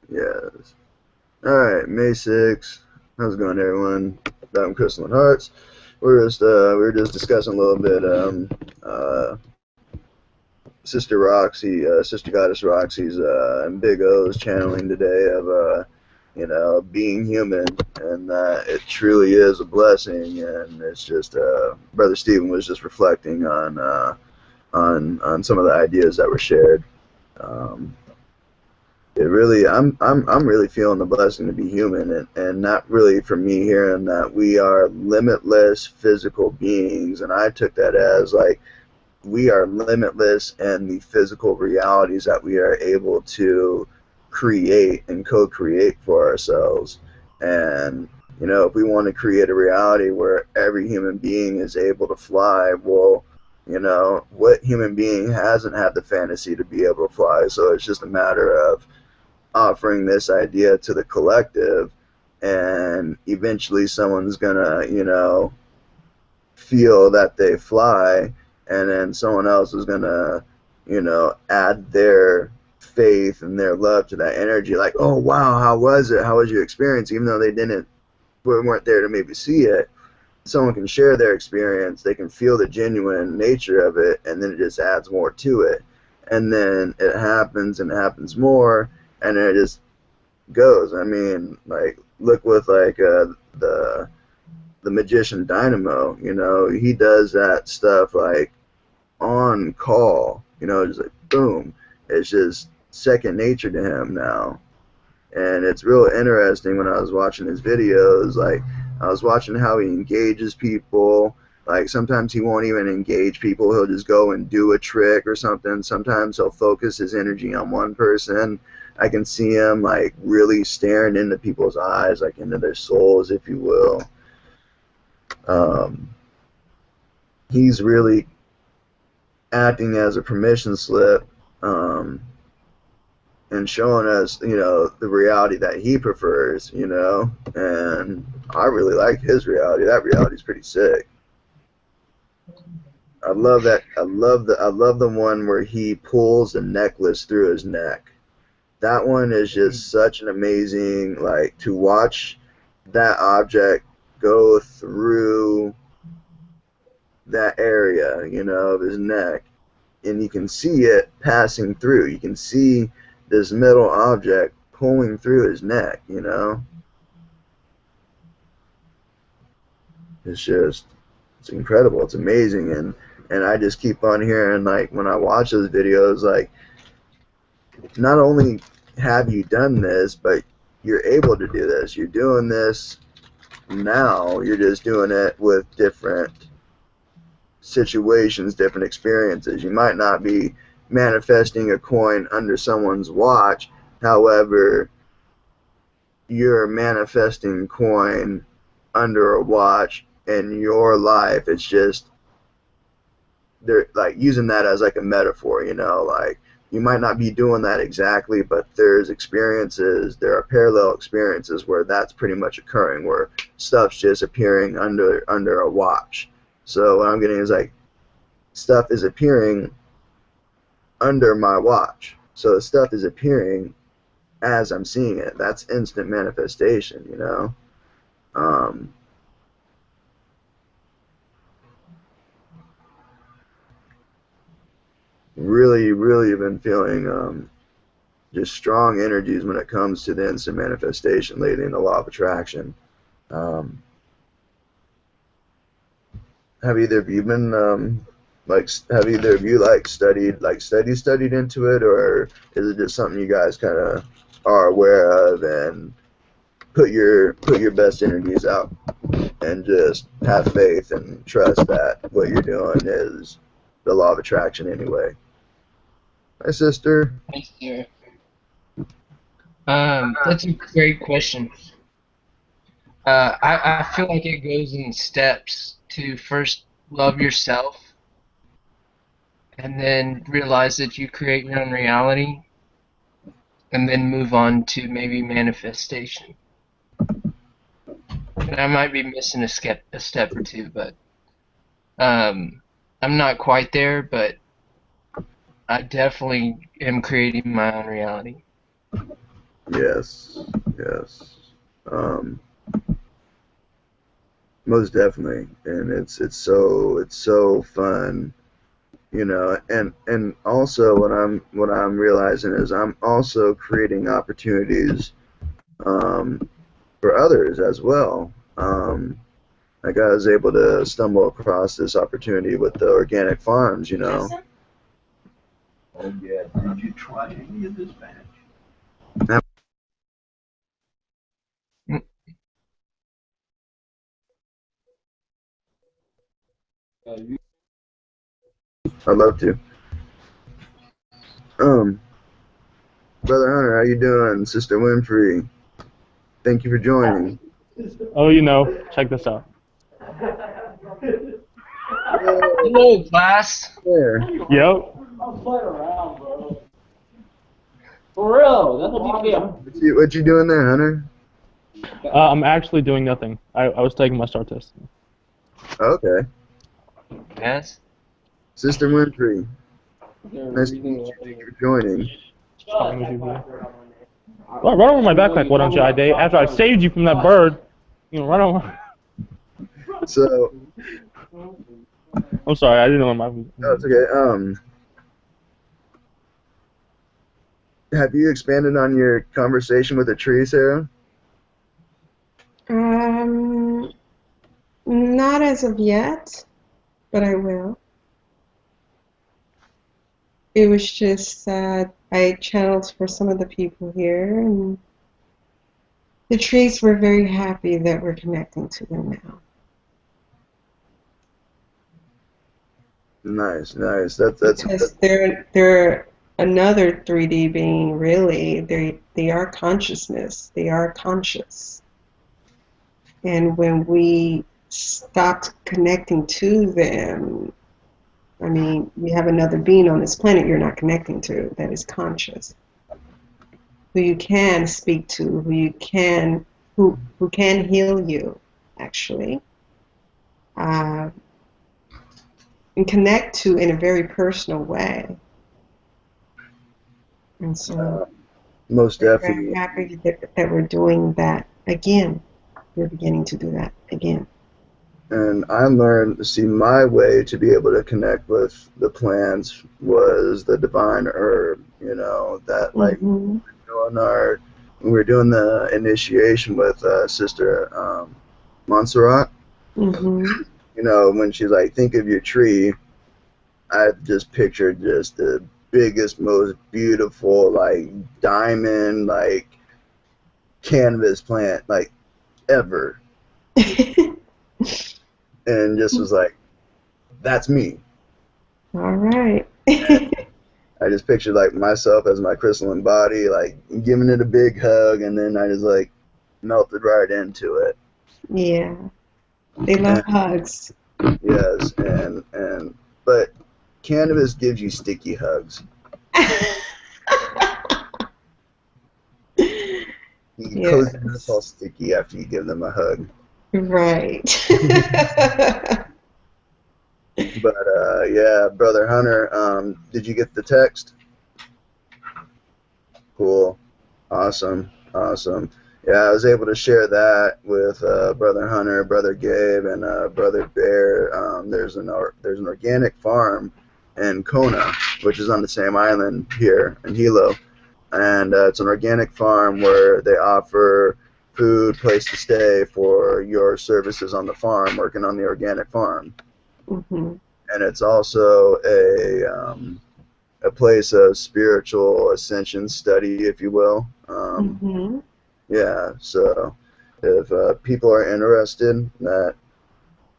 Yes. Alright, May 6th. How's it going, everyone? I'm Crystalline Hearts. We were just discussing a little bit Sister Roxy, Sister Goddess Roxy's and Big O's channeling today of being human, and it truly is a blessing. And it's just Brother Stephen was just reflecting on some of the ideas that were shared. Um, it really, I'm really feeling the blessing to be human, and not really for me hearing that we are limitless physical beings, and I took that as like we are limitless in the physical realities that we are able to create and co-create for ourselves. And if we want to create a reality where every human being is able to fly, well, what human being hasn't had the fantasy to be able to fly? So it's just a matter of offering this idea to the collective, and eventually someone's gonna, feel that they fly, and then someone else is gonna, add their faith and their love to that energy. Like, oh wow, how was it? How was your experience? Even though they didn't, weren't there to maybe see it, someone can share their experience. They can feel the genuine nature of it, and then it just adds more to it. And then it happens and it happens more, and then it just goes. I mean, like, look with like the magician Dynamo. He does that stuff like on call. Just like boom. It's just second nature to him now, and it's real interesting when I was watching his videos. Like, I was watching how he engages people. Like, sometimes he won't even engage people. He'll just go and do a trick or something. Sometimes he'll focus his energy on one person. I can see him like really staring into people's eyes, like into their souls, if you will. Um, he's really acting as a permission slip, um, and showing us, the reality that he prefers, and I really like his reality. That reality is pretty sick. I love that. I love the one where he pulls the necklace through his neck. That one is just such an amazing, like, to watch that object go through that area, of his neck, and you can see it passing through. You can see this metal object pulling through his neck. It's incredible. It's amazing, and I just keep on hearing, like, when I watch those videos, like, not only have you done this, but you're able to do this. You're doing this now. You're just doing it with different situations, different experiences. You might not be manifesting a coin under someone's watch. However, you're manifesting coin under a watch in your life. It's just they're like using that as like a metaphor, like you might not be doing that exactly, but there are parallel experiences where that's pretty much occurring, where stuff's just appearing under a watch. So what I'm getting is like stuff is appearing under my watch. So stuff is appearing as I'm seeing it. That's instant manifestation. Um, really, really have been feeling just strong energies when it comes to the instant manifestation lately in the law of attraction. Um, have either of you been have either of you like studied into it, or is it just something you guys kind of are aware of and put your best energies out and just have faith and trust that what you're doing is the law of attraction anyway? My sister. Yes, sir. That's a great question. I feel like it goes in steps to first love yourself and then realize that you create your own reality and then move on to maybe manifestation. And I might be missing a step or two, but um, I'm not quite there, but I definitely am creating my own reality. Yes, yes, um, most definitely, and it's so fun, and also what I'm realizing is I'm also creating opportunities um, for others as well. Like I was able to stumble across this opportunity with the organic farms. Oh yeah. Did you try any of this batch? Mm. I'd love to. Um, Brother Hunter, how you doing? Sister Winfrey, thank you for joining. Oh, check this out. Hello, class. There. Yep. For real, that's what people get. What you doing there, Hunter? I'm actually doing nothing. I was taking my STAR test. Okay. Yes. Sister Winfrey, nice to meet you. Thank you for joining. Talking with you, bro. Run over my backpack, why don't you, Ide? After I saved you from that bird, run over. So, I'm sorry, I didn't know my. oh, it's okay. Have you expanded on your conversation with the tree, Sarah? Um, Not as of yet, but I will. It was just that I channeled for some of the people here, and the trees were very happy that we're connecting to them now. Nice, nice. That's Because they're another 3D being, really. They are consciousness. They are conscious. And when we stopped connecting to them, I mean, you have another being on this planet you're not connecting to that is conscious, who you can speak to, who can heal you, actually, uh, and connect to in a very personal way. And so uh, most we're very definitely. happy that we're doing that again. We're beginning to do that again. And I learned, to see, my way to be able to connect with the plants was the divine herb. That like Mm-hmm. doing our when we were doing the initiation with Sister Montserrat. Mm-hmm. When she's like, think of your tree, I just pictured just the biggest, most beautiful, like diamond, like canvas plant, like ever, and just was like, that's me. All right. I just pictured like myself as my crystalline body, like giving it a big hug, and then I just like melted right into it. Yeah, they love And hugs. yes, and but cannabis gives you sticky hugs. You cozy nuts all Yes, sticky after you give them a hug. right. But yeah, brother Hunter, did you get the text? Cool, awesome, awesome. Yeah, I was able to share that with brother Hunter, brother Gabe, and brother Bear. There's an organic farm in Kona, which is on the same island here in Hilo, and it's an organic farm where they offer food, place to stay for your services on the farm, working on the organic farm, Hmm. and it's also a place of spiritual ascension study, if you will. Hmm. Yeah, so if people are interested that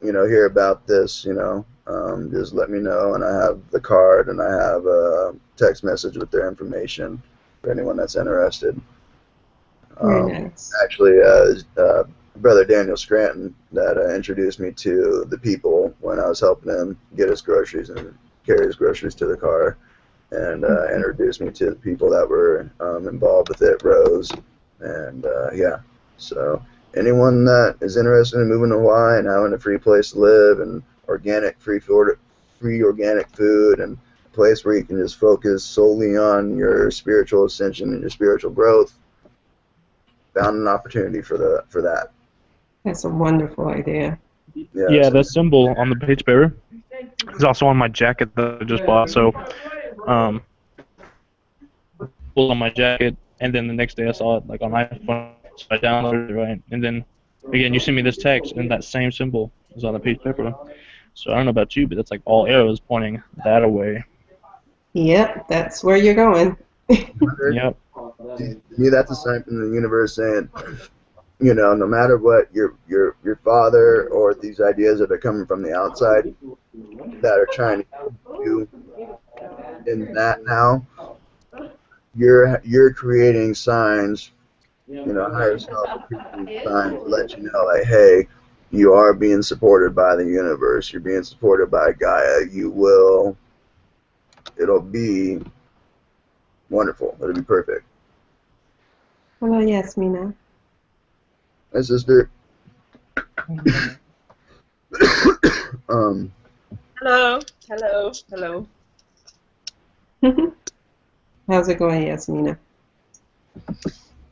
hear about this, just let me know, and I have the card and I have a text message with their information for anyone that's interested. Very Um, nice. Actually, brother Daniel Scranton that introduced me to the people when I was helping him get his groceries and carry his groceries to the car, and introduced me to the people that were involved with it, Rose, and yeah. So anyone that is interested in moving to Hawaii and having a free place to live and organic free organic food and a place where you can just focus solely on your spiritual ascension and your spiritual growth, found an opportunity for that. That's a wonderful idea. Yeah. Yeah, So the symbol on the page bearer is also on my jacket that I just bought. So, was on my jacket, and then the next day I saw it like on iPhone, so I downloaded it, right, and then again you send me this text, and that same symbol is on the page paper. So I don't know about you, but that's like all arrows pointing that away. Yep, that's where you're going. Yep. to me, that's a sign from the universe saying, no matter what your father or these ideas that are coming from the outside that are trying to keep you in that now, you're creating signs, higher self creating signs to let you know, like, hey, you are being supported by the universe. You're being supported by Gaia. It'll be wonderful. It'll be perfect. Hello, Yasmina. My sister. um, Hello, hello, hello. How's it going, Yasmina?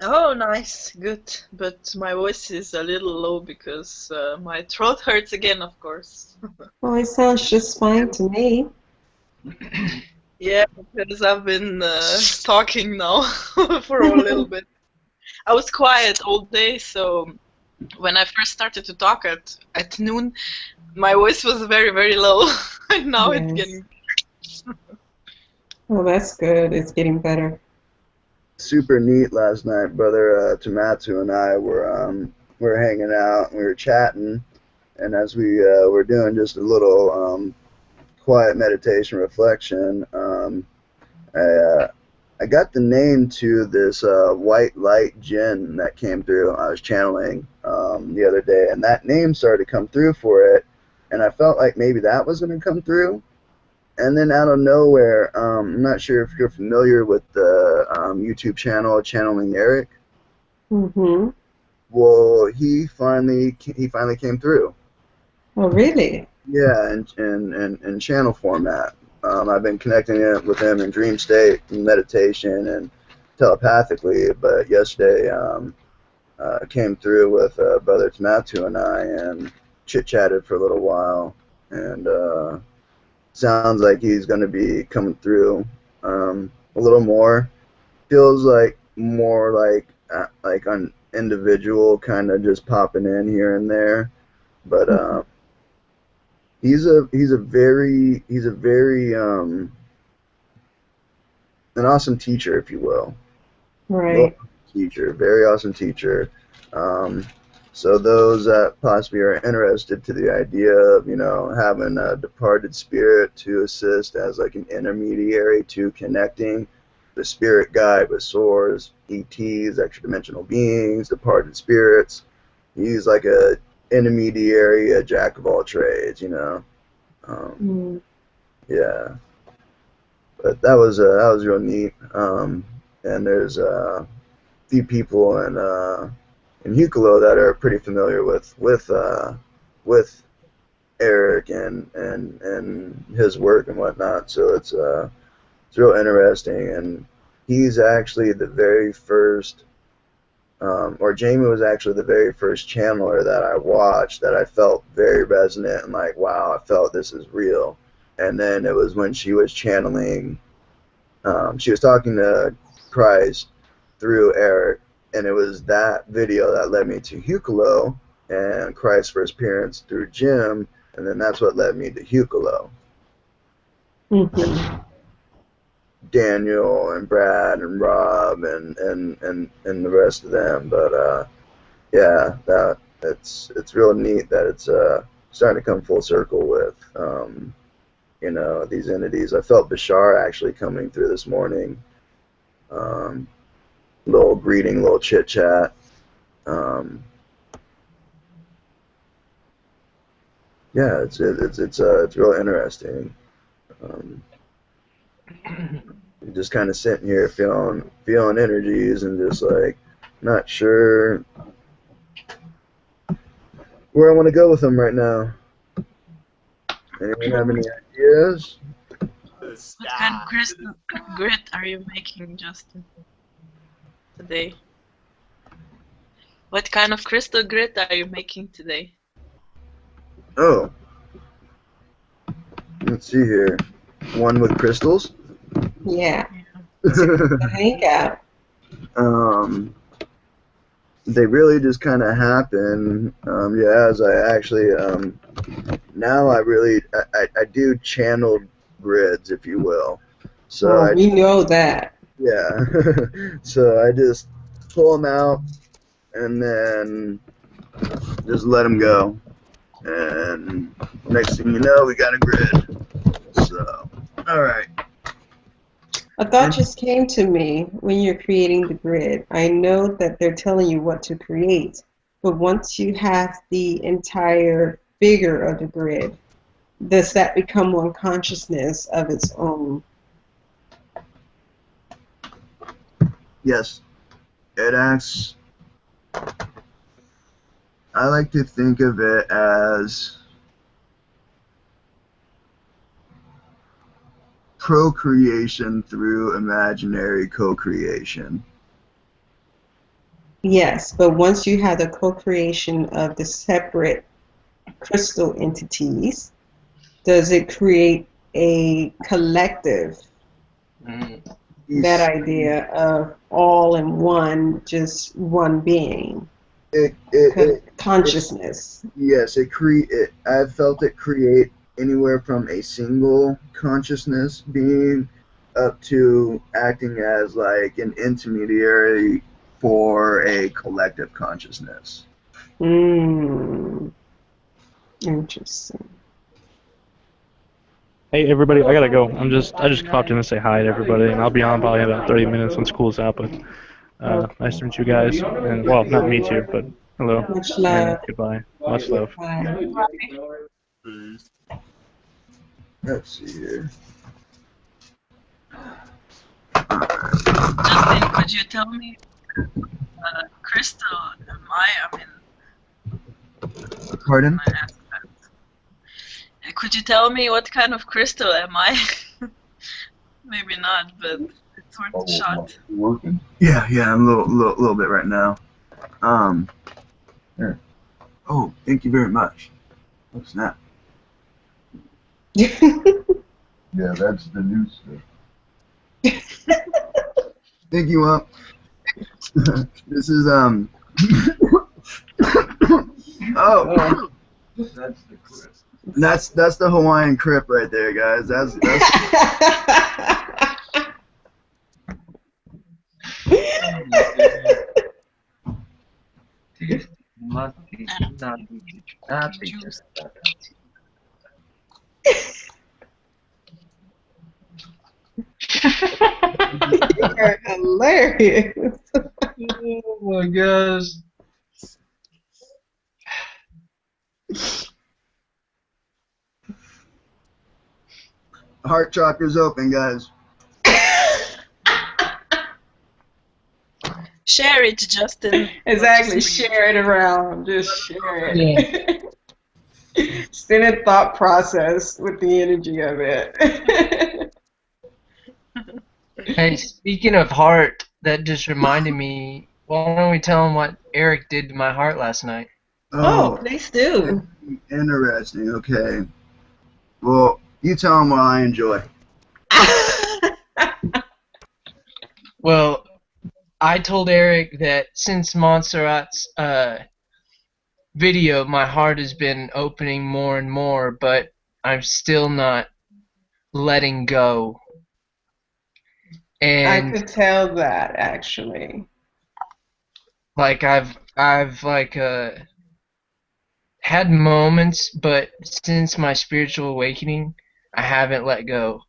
Oh, nice, good. But my voice is a little low because my throat hurts again, of course. Well, it sounds just fine to me. Yeah, because I've been talking now for a little bit. I was quiet all day, so when I first started to talk at noon, my voice was very, very low. And now it's Yes. getting. Oh, that's good. It's getting better. super neat last night, brother. Tomatsu and I were hanging out. And we were chatting, and as we were doing just a little quiet meditation reflection, I got the name to this white light Jinn that came through. I was channeling the other day, and that name started to come through for it, and I felt like maybe that was going to come through. And then out of nowhere, I'm not sure if you're familiar with the YouTube channel Channeling Eric. Mm-hmm. Well, he finally came through. Oh, really? Yeah, in channel format. I've been connecting it with him in dream state, and meditation, and telepathically. But yesterday, came through with Brother Tamatu and I, and chit chatted for a little while, and sounds like he's going to be coming through a little more. Feels like more like an individual, kind of just popping in here and there, but he's a very an awesome teacher, if you will. Right. Teacher, very awesome teacher. Um, so those that possibly are interested to the idea of, having a departed spirit to assist as like an intermediary to connecting the spirit guide with source, ETs, extra dimensional beings, departed spirits. He's like a intermediary, a jack of all trades. Mm. Yeah, but that was real neat. And there's few people in Hucolo that are pretty familiar with Eric and his work and whatnot. So it's real interesting. And he's actually the very first, or Jamie was actually the very first channeler that I watched that I felt very resonant and like, wow, I felt this is real. And then it was when she was channeling, she was talking to Christ through Eric, and it was that video that led me to Hucolo and Christ's first appearance through Jim, and then that's what led me to Hucolo. Mm-hmm. Daniel and Brad and Rob and the rest of them, but yeah, that it's real neat that it's starting to come full circle with these entities. I felt Bashar actually coming through this morning. Little greeting, little chit chat. Yeah, it's real interesting. Just kind of sitting here feeling energies and just like not sure where I want to go with them right now. Anyone have any ideas? What kind of crystal grit are you making, Justin, today? What kind of crystal grid are you making today? Oh, let's see here. One with crystals. Yeah. The hangout. They really just kind of happen. Yeah, as I actually now I do channeled grids, if you will. So Well, we know that. yeah, so I just pull them out and then just let them go, and next thing you know, we got a grid. So, all right. A thought just came to me when you're creating the grid. I know that they're telling you what to create, but once you have the entire figure of the grid, does that become one consciousness of its own? Yes, it acts. I like to think of it as procreation through imaginary co-creation. Yes, but once you have the co-creation of the separate crystal entities, does it create a collective? That idea of all in one, just one being, consciousness. Yes, I've felt it create anywhere from a single consciousness being up to acting as like an intermediary for a collective consciousness. Interesting. Hey everybody, I gotta go. I just popped in to say hi to everybody, and I'll be on probably in about 30 minutes when school's out. But nice to meet you guys, and well, not meet you, but hello Much and love. goodbye. Much love. Bye. Let's see here. Justin, could you tell me, crystal am I mean, Pardon? I asked that. Could you tell me what kind of crystal am I? Maybe not, but it's worth a shot. Working? Yeah, I'm a little bit right now. Here. Oh, thank you very much. Oh snap. Yeah, that's the new stuff. Thank you, This is oh. That's the Chris. That's the Hawaiian Crip right there, guys. That's You're hilarious. Oh my gosh. heart chakra's open, guys. Share it, Justin. Exactly. Share it around. Just share it. Send a thought process with the energy of it. Hey, speaking of heart, that just reminded me. Why don't we tell him what Eric did to my heart last night? Oh, please do. Interesting. Okay. Well, you tell him while I enjoy. Well, I told Eric that since Montserrat's video, my heart has been opening more and more, but I'm still not letting go. And I could tell that actually. like I've like had moments, but since my spiritual awakening, I haven't let go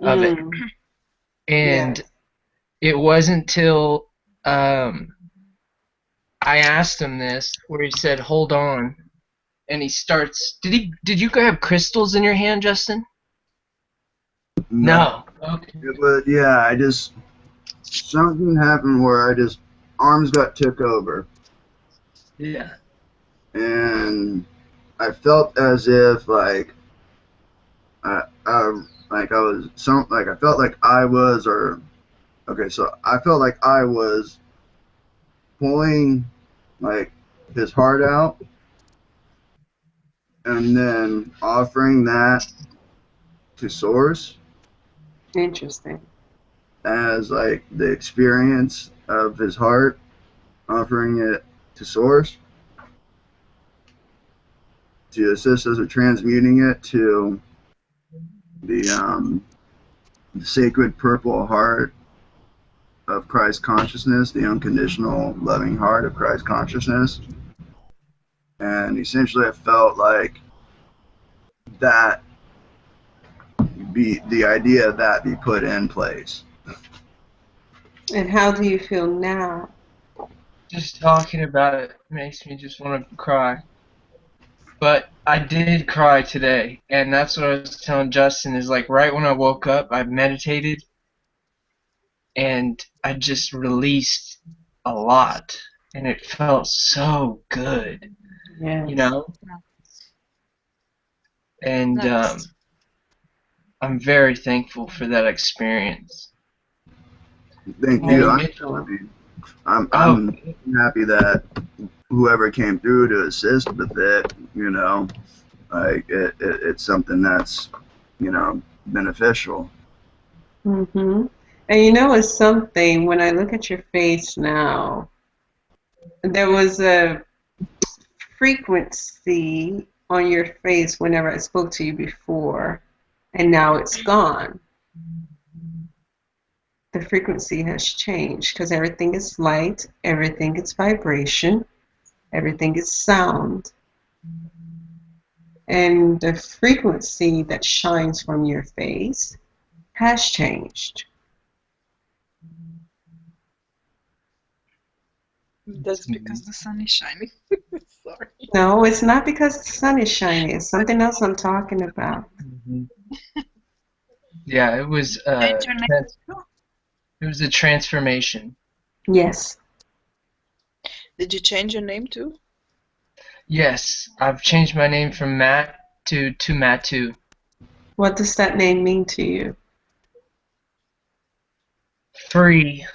of it. And Yes. it wasn't till I asked him this, where he said, "Hold on," and he starts. Did you have crystals in your hand, Justin? No. Okay. But yeah, something happened where arms got took over. Yeah. And I felt as if I felt like I was, or okay, so I felt like I was pulling like his heart out, and then offering that to Source Interesting. as like the experience of his heart, offering it to Source to assist us with transmuting it to the sacred purple heart of Christ consciousness, the unconditional loving heart of Christ consciousness. And essentially, I felt like that be the idea of that be put in place. And how do you feel now? Just talking about it makes me just want to cry. But I did cry today, and that's what I was telling Justin is like right when I woke up, I meditated and I just released a lot, and it felt so good, Yes. you know? And Nice. I'm very thankful for that experience. Thank you. I'm Wonderful. happy. I'm Oh, happy that whoever came through to assist with it, you know, like it's something that's, you know, beneficial. Mm-hmm. And you know, it's something when I look at your face now, there was a frequency on your face whenever I spoke to you before, and now it's gone. The frequency has changed because everything is light, everything is vibration, everything is sound. And the frequency that shines from your face has changed. That's because the sun is shining. Sorry. No, it's not because the sun is shining. It's something else I'm talking about. mhm. Yeah, it was Change your name too. it was a transformation. Yes. Did you change your name too? Yes, I've changed my name from Matt to Matu. What does that name mean to you? Free,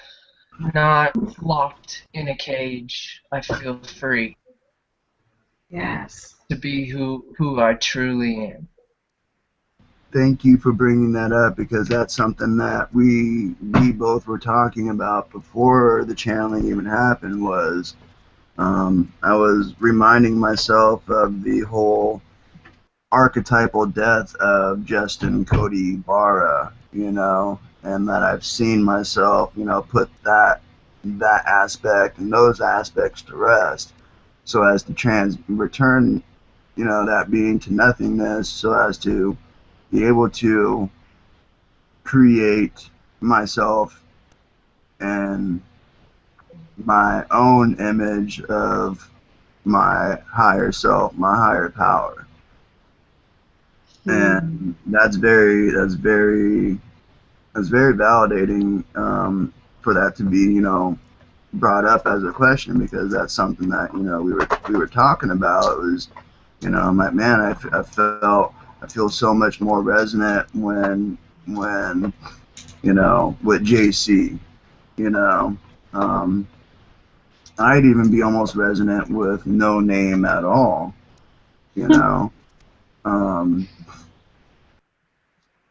not locked in a cage. I feel free Yes. to be who I truly am. Thank you for bringing that up because that's something that we both were talking about before the channeling even happened. Was I was reminding myself of the whole archetypal death of Justin Cody Barra, you know, and that I've seen myself, you know, put that aspect and those aspects to rest, so as to return, you know, that being to nothingness, so as to be able to create myself and my own image of my higher self, my higher power. And that's very validating, for that to be, you know, brought up as a question, because that's something that, you know, we were talking about. It was, you know, I'm like, man, I feel so much more resonant when you know, with JC, you know, um, I'd even be almost resonant with no name at all, you know. um,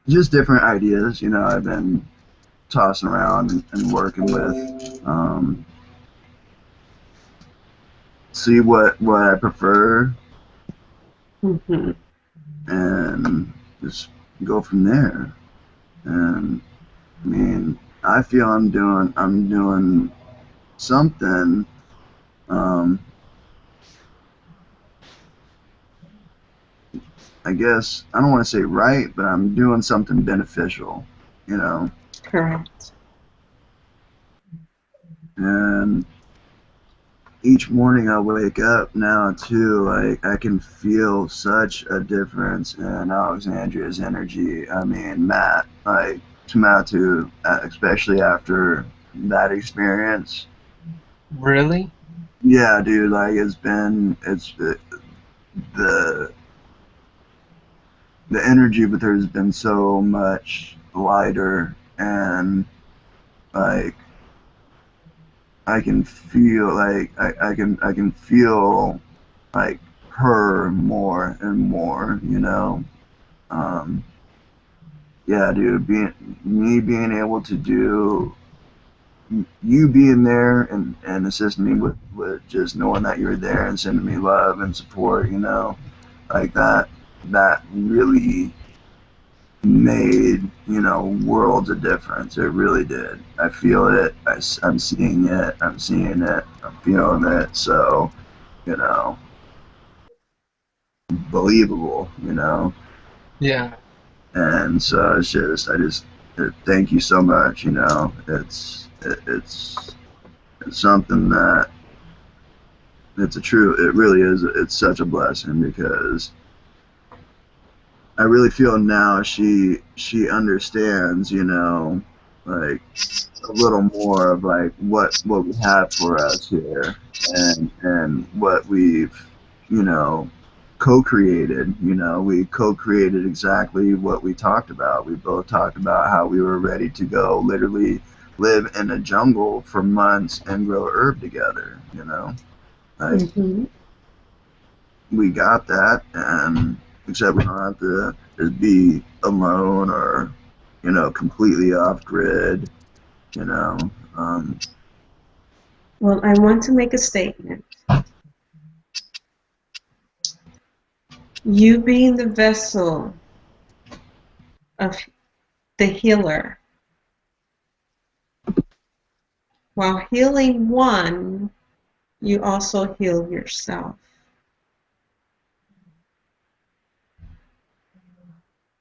just different ideas, you know, I've been tossing around and working with. See what I prefer, Mm-hmm. and just go from there. And I mean, I feel I'm doing something. Um, I guess I don't want to say right, but I'm doing something beneficial, you know. Correct. And each morning I wake up now too, like I can feel such a difference in Alexandria's energy. I mean, Matt, like to Matt too, especially after that experience. Really? Yeah, dude, like the the energy with her has been so much lighter, and like I can feel like I can feel like her more and more, you know. Um, yeah, dude, being able to do you being there and assisting me with just knowing that you're there and sending me love and support, you know, like that really made, you know, worlds of difference. It really did. I feel it. I'm seeing it. I'm seeing it. I'm feeling it. So, you know, believable, you know. Yeah. And so thank you so much, you know. It's something that it really is, it's such a blessing because I really feel now she understands, you know, like a little more of like what we have for us here and what we've, you know, co-created. You know, we co-created exactly what we talked about. We both talked about how we were ready to go literally live in a jungle for months and grow herb together, you know. Like Mm-hmm. we got that, and except we don't have to just be alone or, you know, completely off grid, you know. Um, Well, I want to make a statement. You being the vessel of the healer, while healing one, you also heal yourself.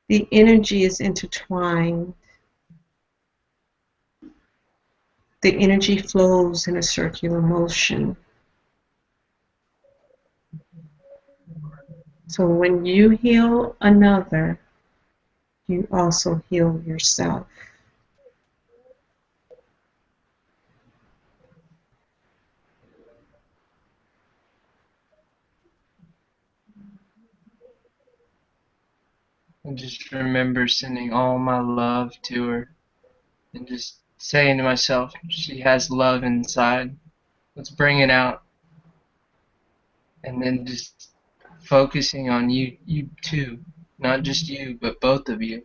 The energy is intertwined. The energy flows in a circular motion. So when you heal another, you also heal yourself. And just remember sending all my love to her and just saying to myself, she has love inside. Let's bring it out. And then just focusing on you too. Not just you, but both of you.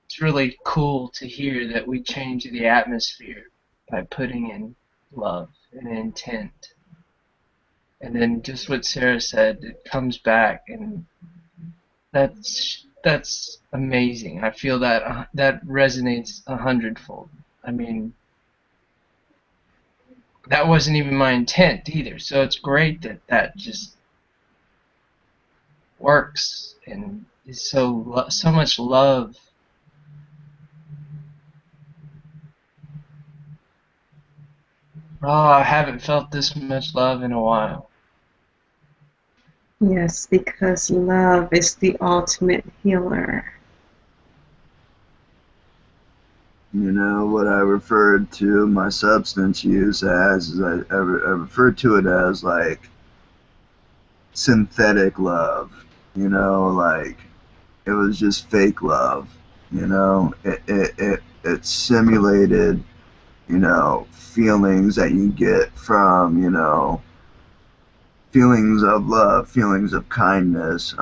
It's really cool to hear that we change the atmosphere by putting in love and intent. And then just what Sarah said, it comes back, and that's amazing. I feel that that resonates 100-fold. I mean, that wasn't even my intent either. So it's great that that just works and is so much love. Oh, I haven't felt this much love in a while. Yes, because love is the ultimate healer. you know, what I referred to my substance use as is I referred to it as like synthetic love, you know, like it was just fake love, you know, it simulated, you know, feelings that you get from, you know, feelings of love, feelings of kindness,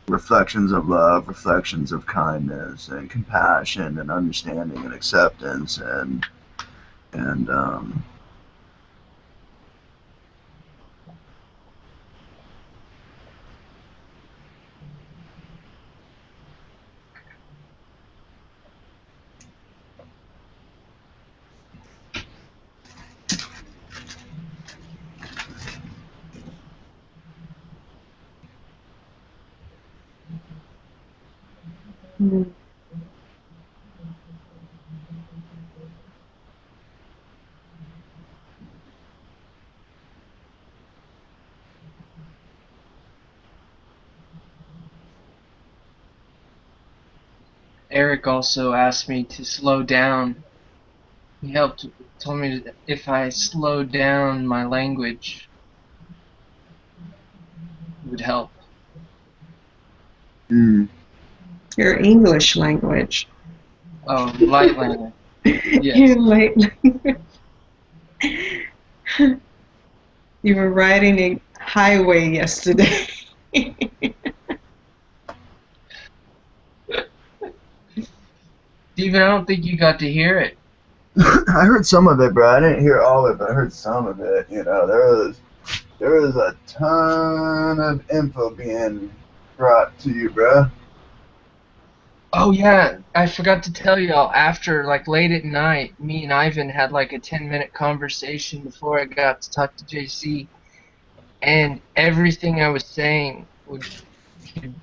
reflections of love, reflections of kindness and compassion and understanding and acceptance and Mm. Eric also asked me to slow down. He told me that if I slowed down my language, it would help. mm, Your English language. Oh, light language. Yes. Your light language. You were riding a highway yesterday. Steven, I don't think you got to hear it. I heard some of it, bro. I didn't hear all of it, but I heard some of it. You know, there was a ton of info being brought to you, bro. Oh yeah, I forgot to tell y'all, after like late at night, me and Ivan had like a 10-minute conversation before I got to talk to JC, and everything I was saying would he'd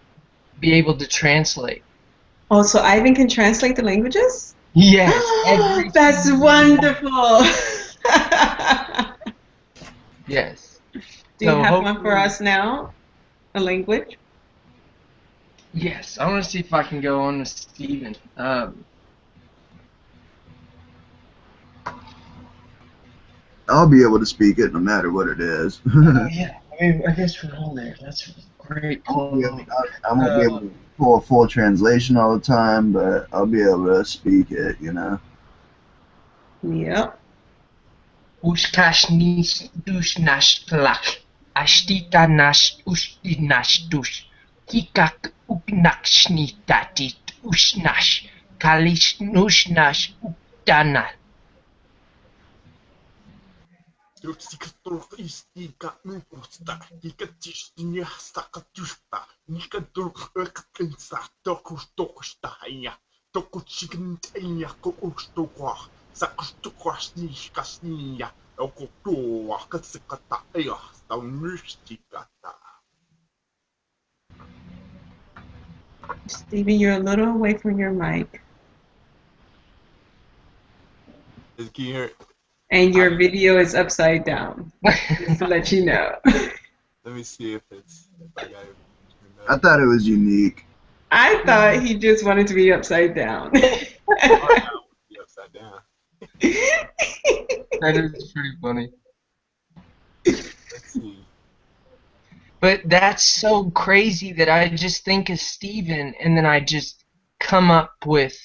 be able to translate. Oh, so Ivan can translate the languages? Yes, every That's single one. wonderful. Yes. Do you So have one for hopefully, us now? A language? yes. I want to see if I can go on with Steven. I'll be able to speak it no matter what it is. Oh yeah. I mean, I guess we're all there. That's a great point. I won't be able to pull a full translation all the time, but I'll be able to speak it, you know. Yep. Ushkash nish dush nash plak. Ashtita nash ushti nash dush. Kikak uknakshni tatit ushnash. Kalish nushnash uktana. Yksikaturk istika nukusta, ikatishtinya sakatusta, nikaturk ökkensa tokustokusta ja tokutsikinteja kuustukua, sakustukasniskasnia, okutua katsikata ja staunystikata. Stevie, you're a little away from your mic. Can you hear it? And your video is upside down. Just to let you know. Let me see if I got it. I thought it was unique. I thought he just wanted to be upside down. Be upside down. That is pretty funny. Let's see. But that's so crazy that I just think of Steven and then I just come up with,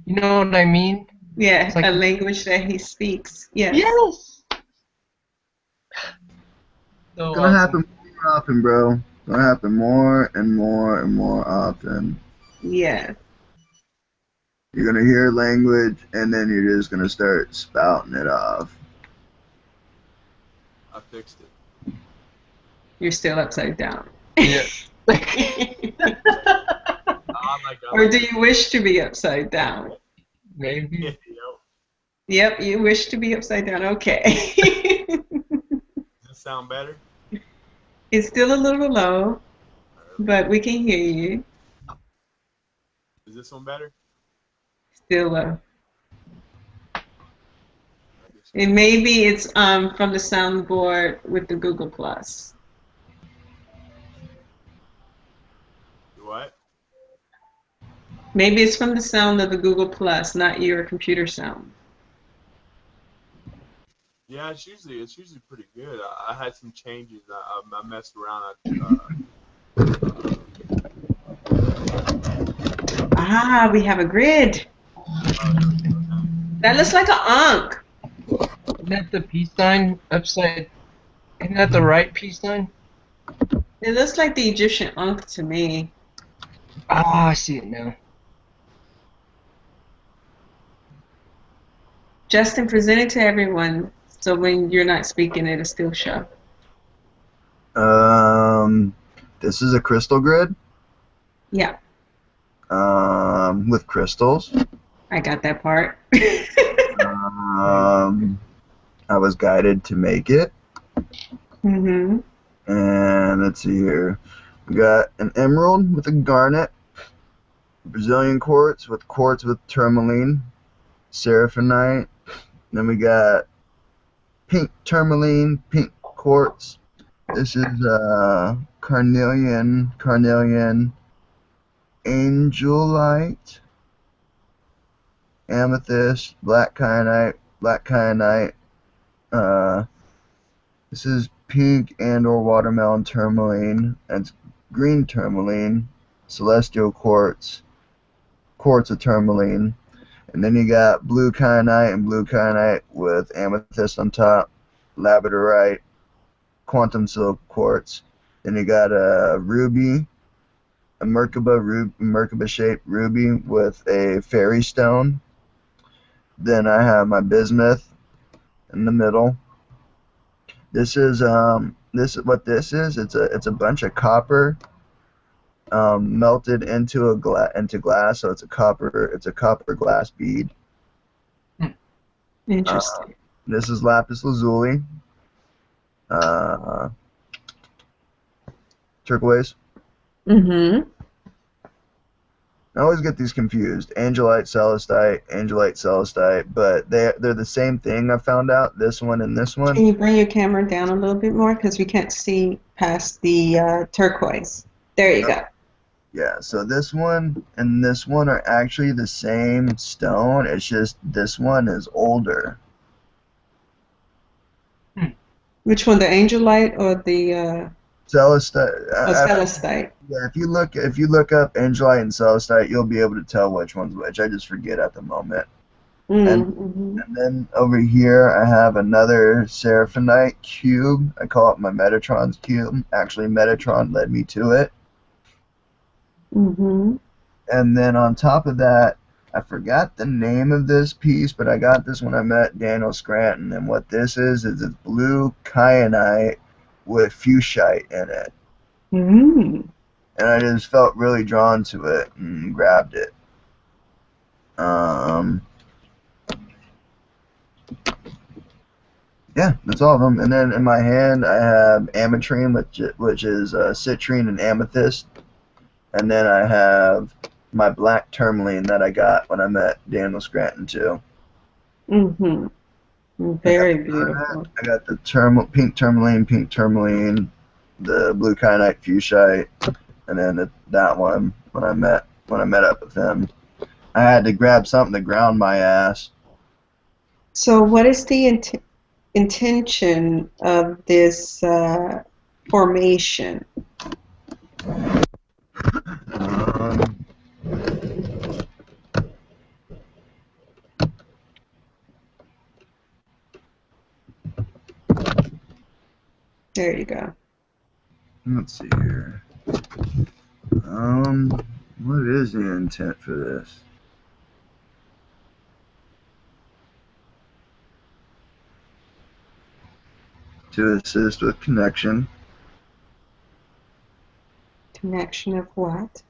you know what I mean? Yeah, It's like- a language that he speaks. Yes. Yes! So It's gonna happen more often, bro. It's gonna happen more and more and more often. Yeah. You're gonna hear language, and then you're just gonna start spouting it off. I fixed it. You're still upside down. Yeah. Or do you wish to be upside down? Maybe. Yep, you wish to be upside down. Okay. Does it sound better? It's still a little low, but we can hear you. Is this one better? Still low. And maybe it's from the soundboard with the Google Plus. What? Maybe it's from the sound of the Google Plus, not your computer sound. Yeah, it's usually pretty good. I had some changes. I messed around. We have a grid. That looks like an ankh. Isn't that the peace sign upside? Isn't that the right peace sign? It looks like the Egyptian ankh to me. Ah, I see it now. Justin, present it to everyone so when you're not speaking, it'll still show. This is a crystal grid. Yeah, With crystals. I got that part. I was guided to make it. Mm-hmm. And let's see here. We got an emerald with a garnet, Brazilian quartz with tourmaline, seraphinite. Then we got pink tourmaline, pink quartz. This is carnelian, angelite, amethyst, black kyanite. This is pink and/or watermelon tourmaline. That's green tourmaline, celestial quartz of tourmaline. And then you got blue kyanite and blue kyanite with amethyst on top, labradorite, quantum silk quartz. Then you got a ruby, a Merkaba shaped ruby with a fairy stone. Then I have my bismuth in the middle. This is what this is. It's a bunch of copper melted into into glass. So it's a copper glass bead. Interesting. This is lapis lazuli, uh, turquoise. Mm-hmm. I always get these confused. Angelite celestite, but they're the same thing. I found out this one and this one. Can you bring your camera down a little bit more because we can't see past the turquoise? There you go. Yeah, so this one and this one are actually the same stone. It's just this one is older. Which one, the angelite or the Celestite. celestite? Yeah, if you look up angelite and celestite, you'll be able to tell which one's which. I just forget at the moment. Mm-hmm. And then over here I have another seraphinite cube. I call it my Metatron's cube. Actually, Metatron led me to it. Mm-hmm. And then on top of that, I forgot the name of this piece, but I got this when I met Daniel Scranton. And what this is it's blue kyanite with fuchsite in it. Mm. And I just felt really drawn to it and grabbed it. Yeah, that's all of them. And then in my hand, I have ametrine, which is citrine and amethyst. And then I have my black tourmaline that I got when I met Daniel Scranton too. Mm-hmm. Very beautiful. I got the pink tourmaline, the blue kyanite fuchsite, and then that one when I met up with him. I had to grab something to ground my ass. So, what is the intention of this formation? Um, There you go. let's see here. What is the intent for this? To assist with connection. Connection of what?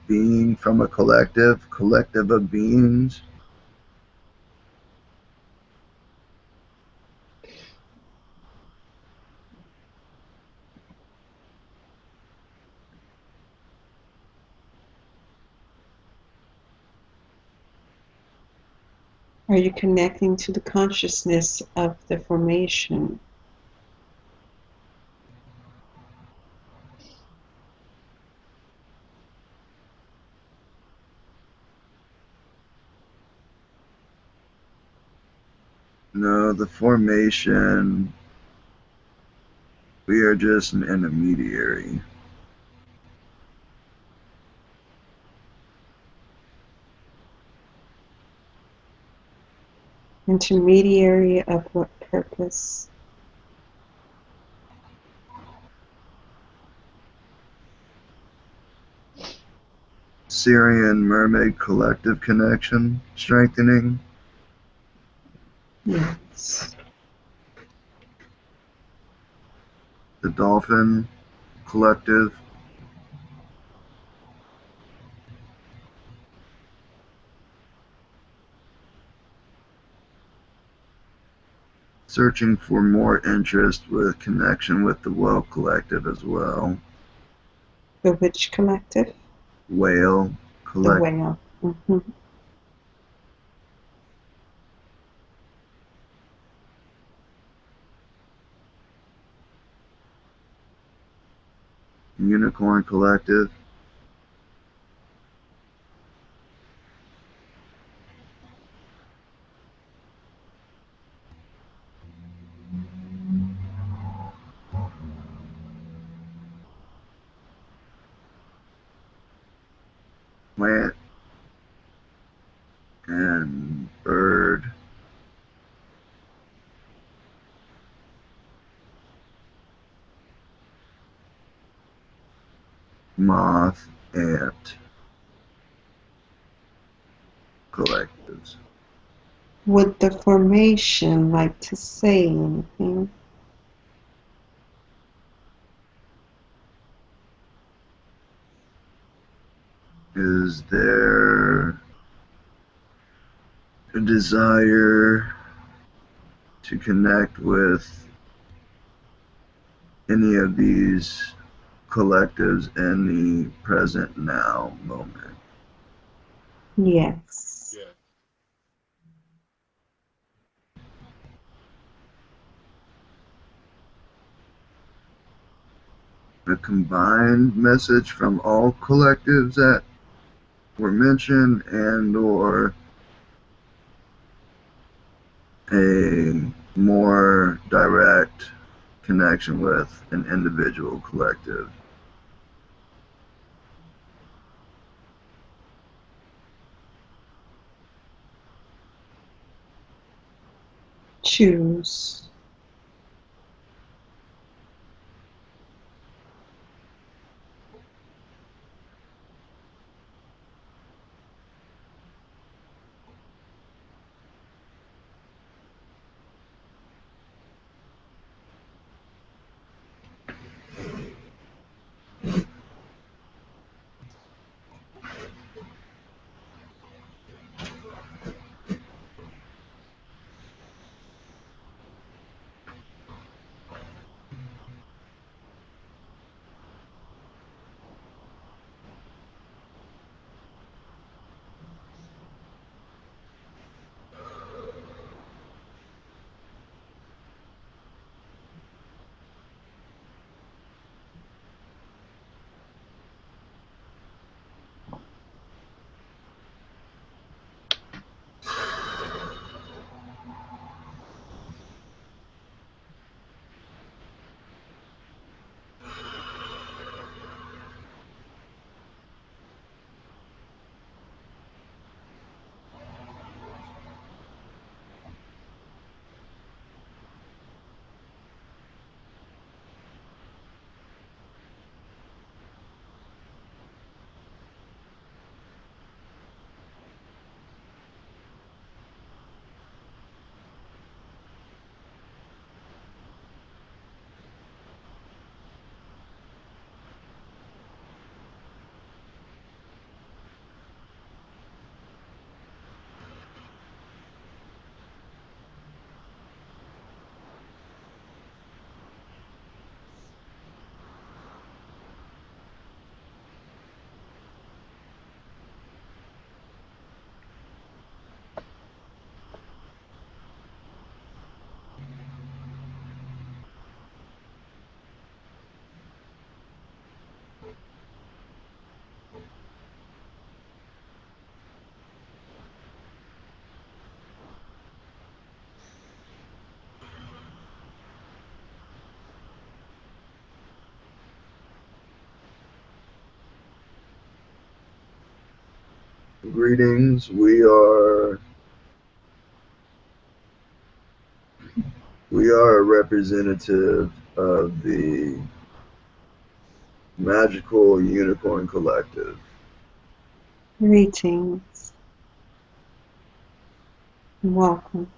Being from a collective of beings. Are you connecting to the consciousness of the formation? No, the formation, we are just an intermediary. Intermediary of what purpose? Syrian mermaid collective connection, strengthening. Yes. The dolphin collective. Searching for more interest with connection with the whale collective as well. The which collective? Whale The collective. whale. Mm-hmm. Unicorn collective. plant and bird, moth, ant collectives. Would the formation like to say anything? Is there a desire to connect with any of these collectives in the present now moment? Yes. Yeah. A combined message from all collectives that were mentioned, and or a more direct connection with an individual collective. Choose. Greetings, we are a representative of the Magical Unicorn Collective. Greetings. Welcome.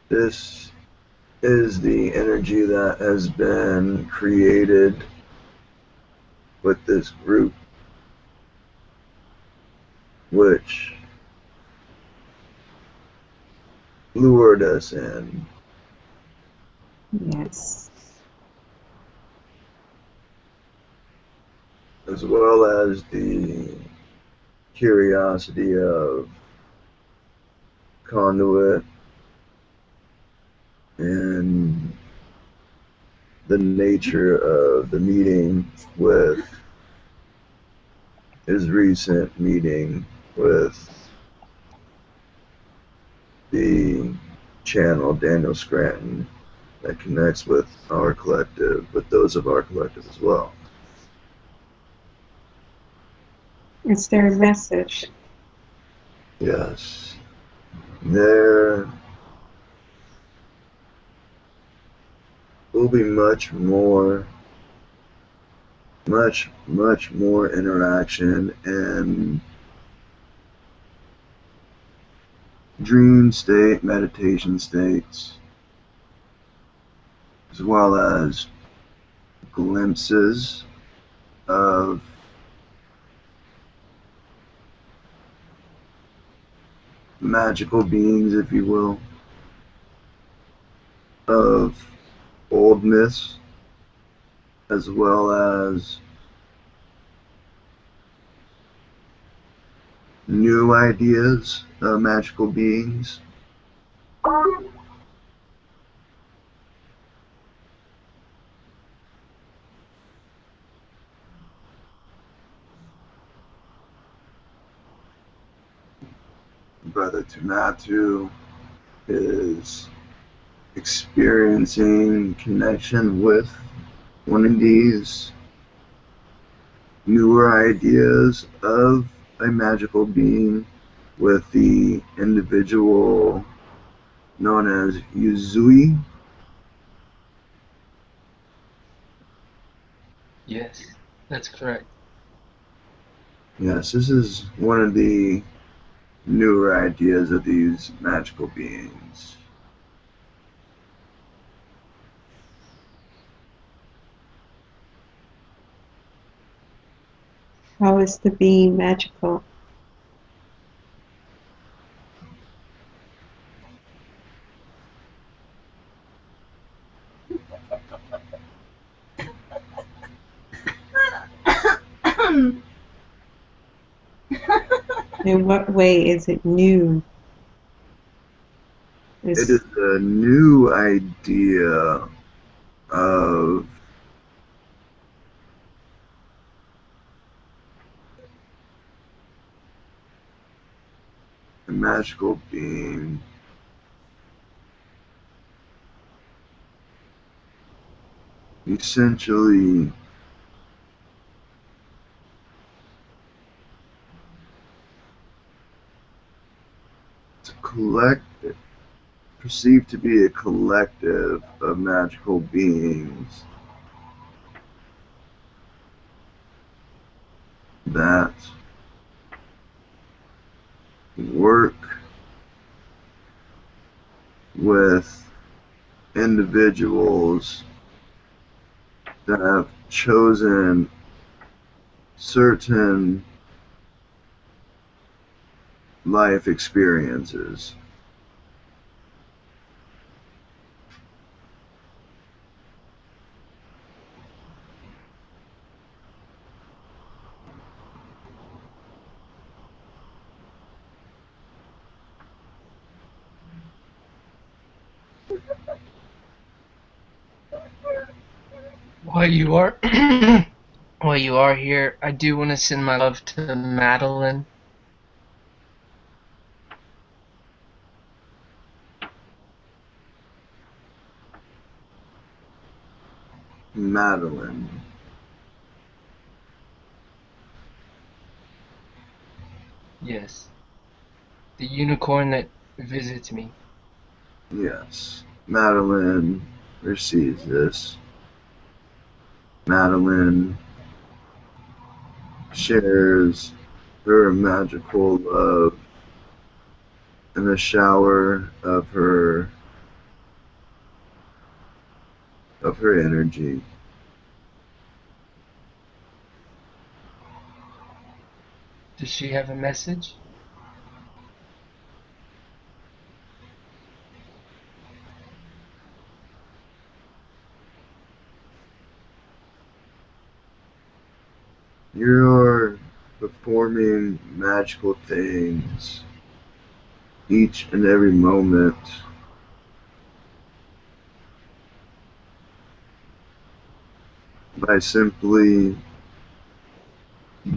This is the energy that has been created with this group, which lured us in, Yes. as well as the curiosity of Conduit and the nature of the meeting with his recent meeting with the channel Daniel Scranton that connects with our collective, with those of our collective as well. It's their message. Yes. There will be much more interaction and dream state, meditation states, as well as glimpses of magical beings, if you will, of old myths, as well as new ideas of magical beings. Brother Tumatu is experiencing connection with one of these newer ideas of a magical being with the individual known as Yuzui. Yes, that's correct. Yes, this is one of the newer ideas of these magical beings. How is the being magical? In what way is it new? It is a new idea of a magical being essentially collective, perceived to be a collective of magical beings that work with individuals that have chosen certain life experiences. While you are while you are here, I do want to send my love to Madeline. Madeline. Yes, the unicorn that visits me. Yes. Madeline receives this. Madeline shares her magical love in a shower of her energy. Does she have a message? You're performing magical things each and every moment by simply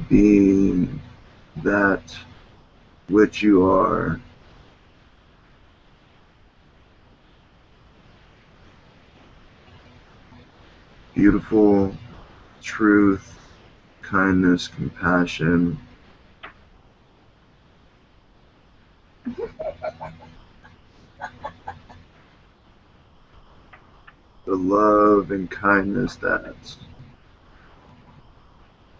being that which you are. Beautiful, truth, kindness, compassion, the love and kindness that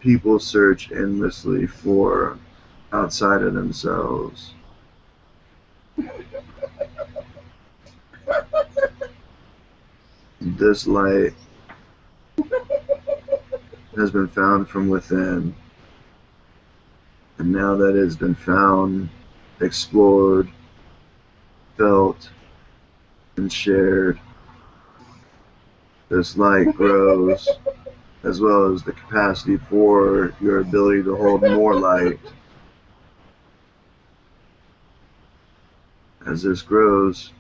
people search endlessly for outside of themselves. This light has been found from within, and now that it has been found, explored, felt, and shared, this light grows, as well as the capacity for your ability to hold more light. As this grows,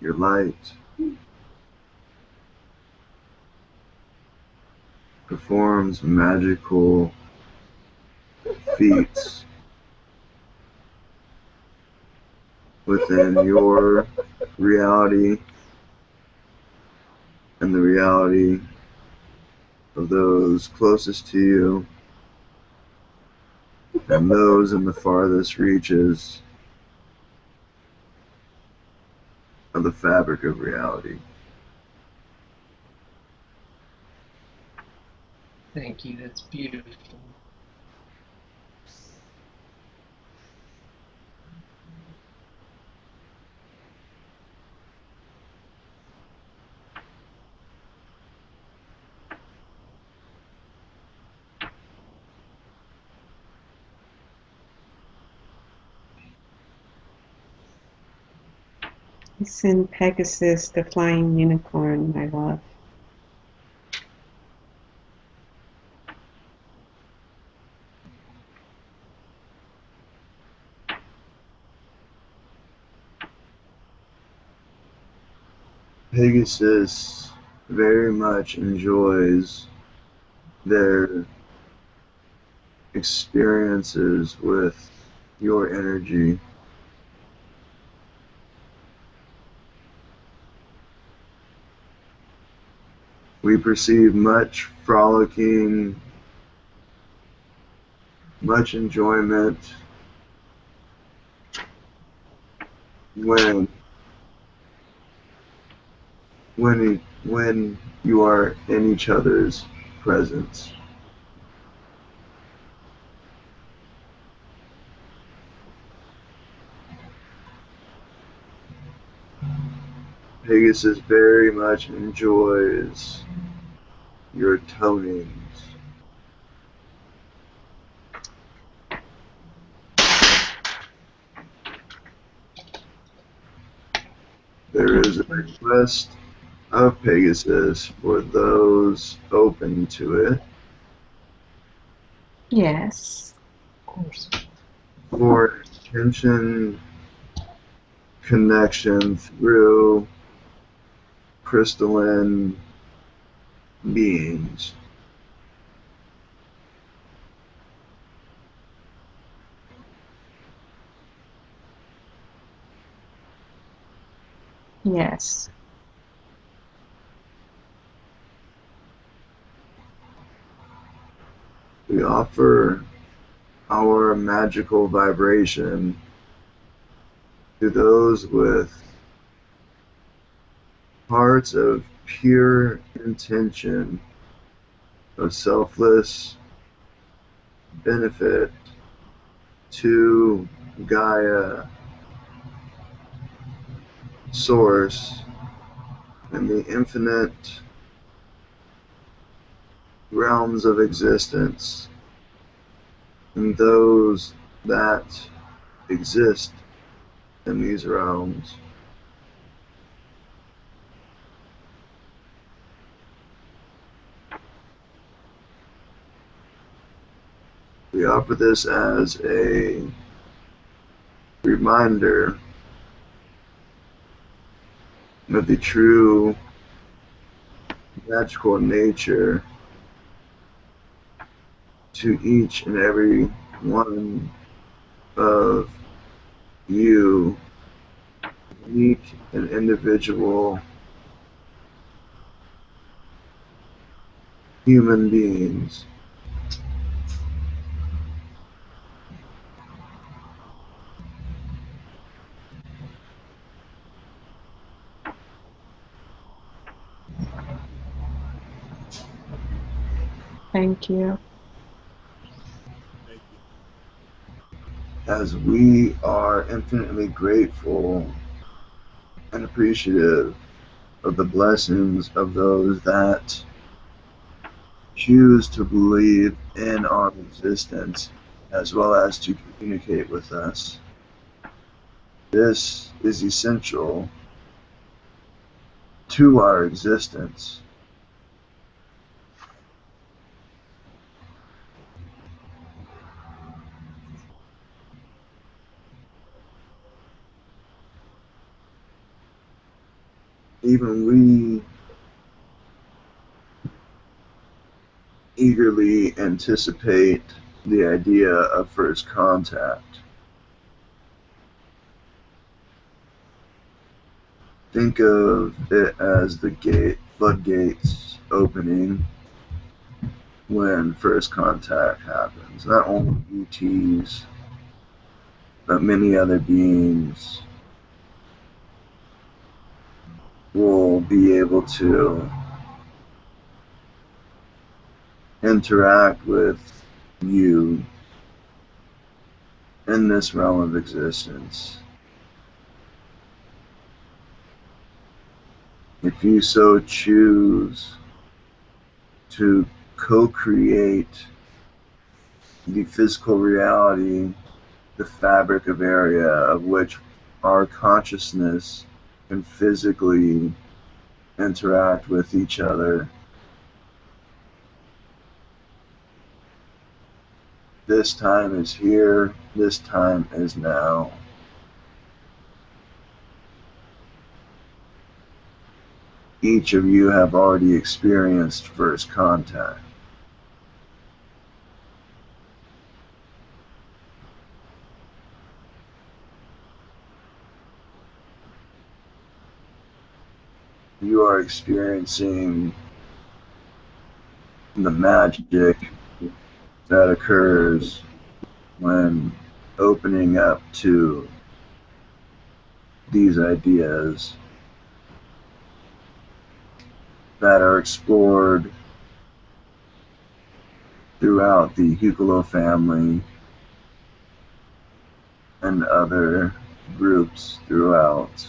your light performs magical feats within your reality and the reality of those closest to you and those in the farthest reaches of the fabric of reality. Thank you. That's beautiful. Send Pegasus the flying unicorn, my love. Pegasus very much enjoys their experiences with your energy. We perceive much frolicking, much enjoyment when when you are in each other's presence. Pegasus very much enjoys your tonings. There is a request of Pegasus for those open to it Yes. Of course. for intention connection through crystalline beings. Yes. We offer our magical vibration to those with hearts of pure intention of selfless benefit to Gaia, Source, and the infinite realms of existence, and those that exist in these realms. We offer this as a reminder of the true magical nature to each and every one of you, unique and individual human beings. Thank you. Thank you. As we are infinitely grateful and appreciative of the blessings of those that choose to believe in our existence as well as to communicate with us. This is essential to our existence. Even we eagerly anticipate the idea of first contact. Think of it as the floodgates opening when first contact happens. Not only ETs, but many other beings will be able to interact with you in this realm of existence. If you so choose to co-create the physical reality, the fabric of area of which our consciousness can physically interact with each other. This time is here, this time is now. Each of you have already experienced first contact. You are experiencing the magic that occurs when opening up to these ideas that are explored throughout the Hucolo family and other groups throughout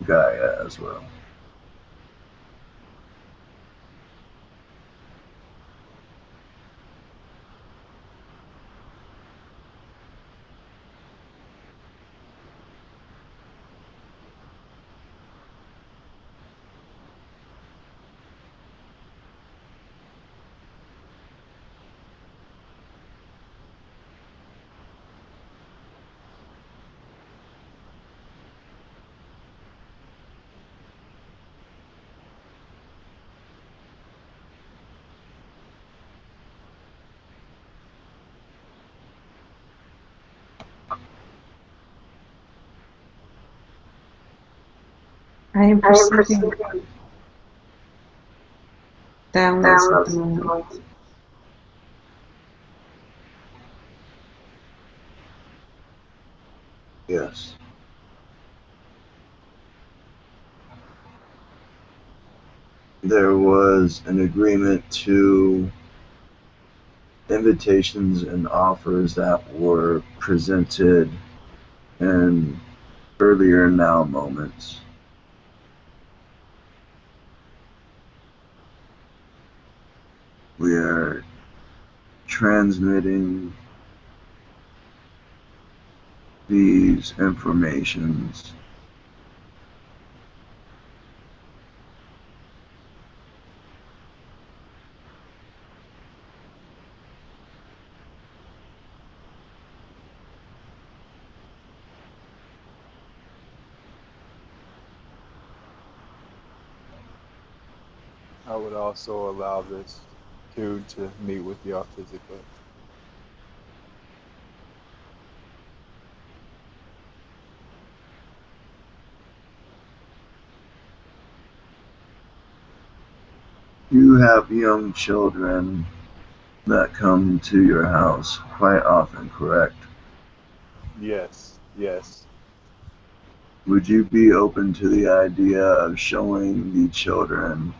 Gaia as well. I am perceiving downloads at the moment. Yes. There was an agreement to invitations and offers that were presented in earlier now moments. We are transmitting these informations I would also allow this too to meet with y'all physically. You have young children that come to your house quite often, correct? Yes, yes. Would you be open to the idea of showing the children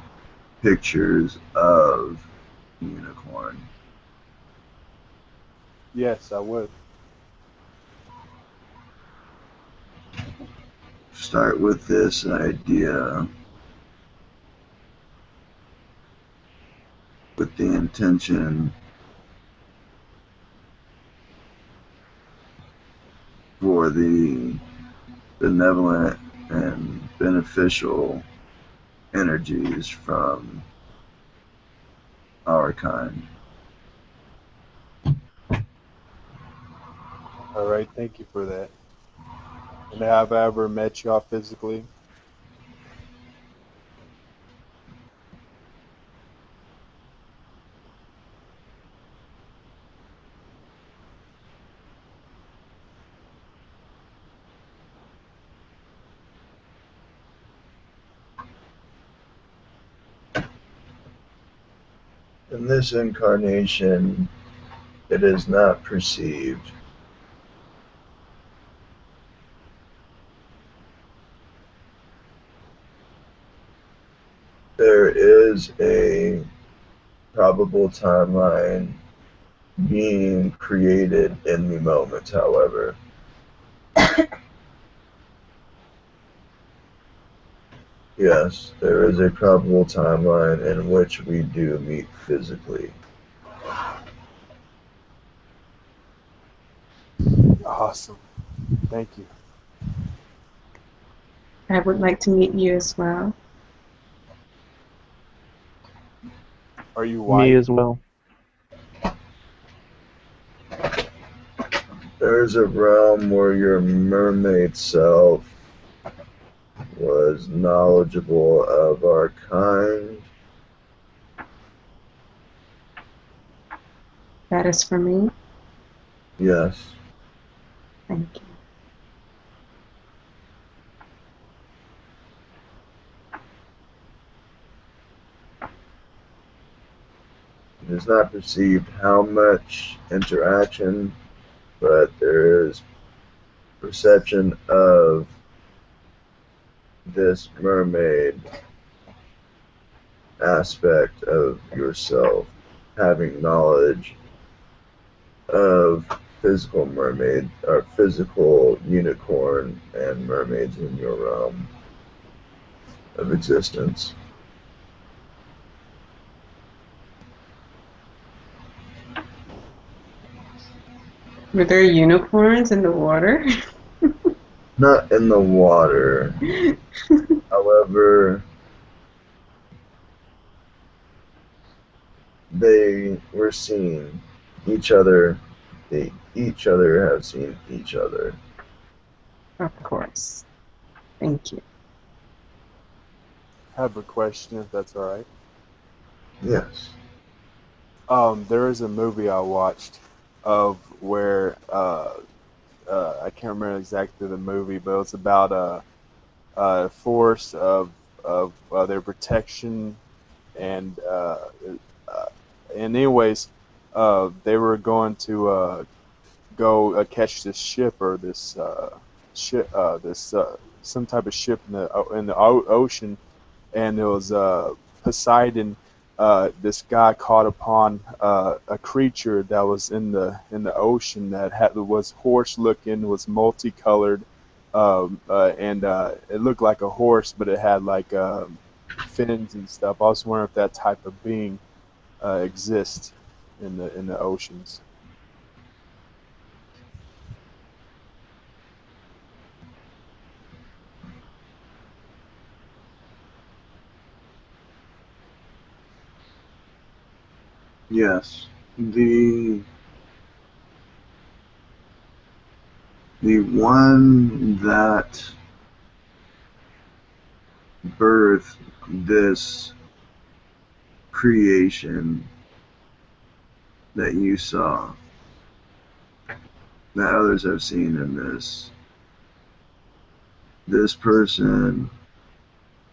pictures of unicorn. Yes, I would. Start with this idea with the intention for the benevolent and beneficial energies from our kind. All right, thank you for that. And have I ever met y'all physically? In this incarnation, it is not perceived. There is a probable timeline being created in the moment, however. Yes, there is a probable timeline in which we do meet physically. Awesome. Thank you. I would like to meet you as well. Are you Me white? as well. There's a realm where your mermaid self was knowledgeable of our kind. That is for me. Yes. Thank you. It is not perceived how much interaction, but there is perception of this mermaid aspect of yourself having knowledge of physical mermaid or physical unicorn and mermaids in your realm of existence. Were there unicorns in the water? Not in the water. However, they were seeing each other. They each other have seen each other. Of course. Thank you. I have a question, if that's all right. Yes. There is a movie I watched of where I can't remember exactly the movie, but it's about a force of their protection uh, and anyways, they were going to go catch this ship or this ship this some type of ship in the ocean, and it was Poseidon. This guy caught upon a creature that was in the ocean that was horse looking, was multicolored, and it looked like a horse, but it had like fins and stuff. I was wondering if that type of being exists in the oceans. Yes. The one that birthed this creation that you saw, that others have seen in this person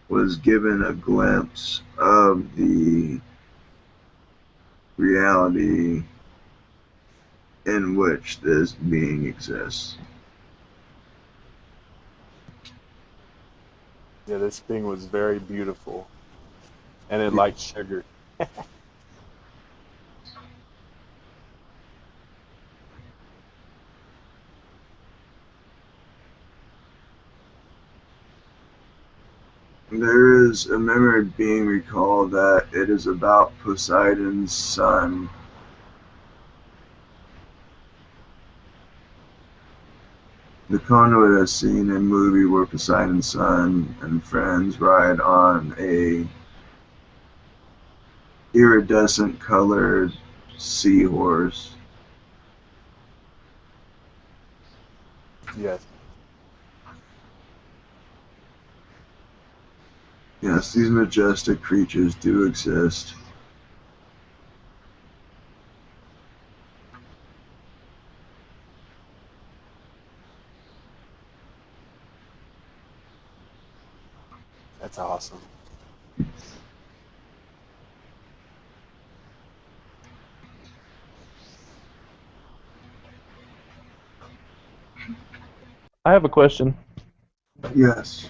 was given a glimpse of the reality in which this being exists. Yeah, this being was very beautiful, and it liked sugar. There is a memory being recalled that it is about Poseidon's son. The conduit has seen a movie where Poseidon's son and friends ride on a iridescent colored seahorse. Yes. Yes, these majestic creatures do exist. That's awesome. I have a question. Yes.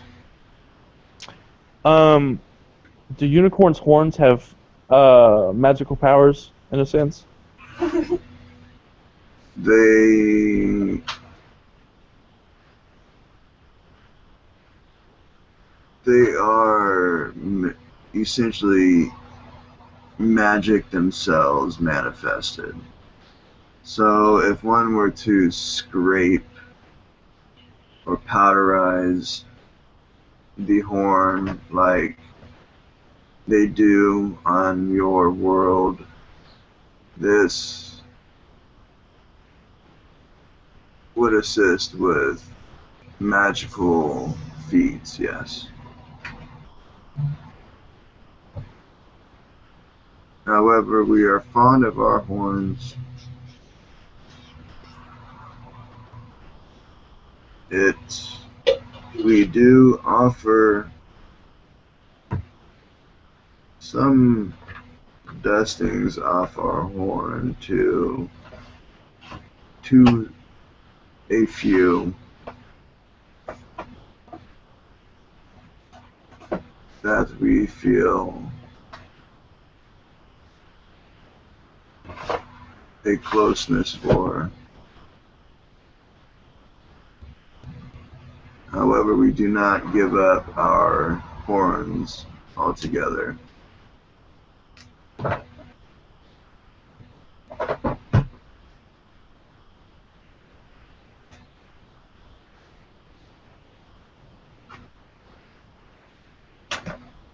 Do unicorns' horns have magical powers in a sense? They they are essentially magic themselves manifested. So if one were to scrape or powderize the horn like they do on your world, this would assist with magical feats, yes. However, we are fond of our horns. It we do offer some dustings off our horn to a few that we feel a closeness for. However, we do not give up our horns altogether.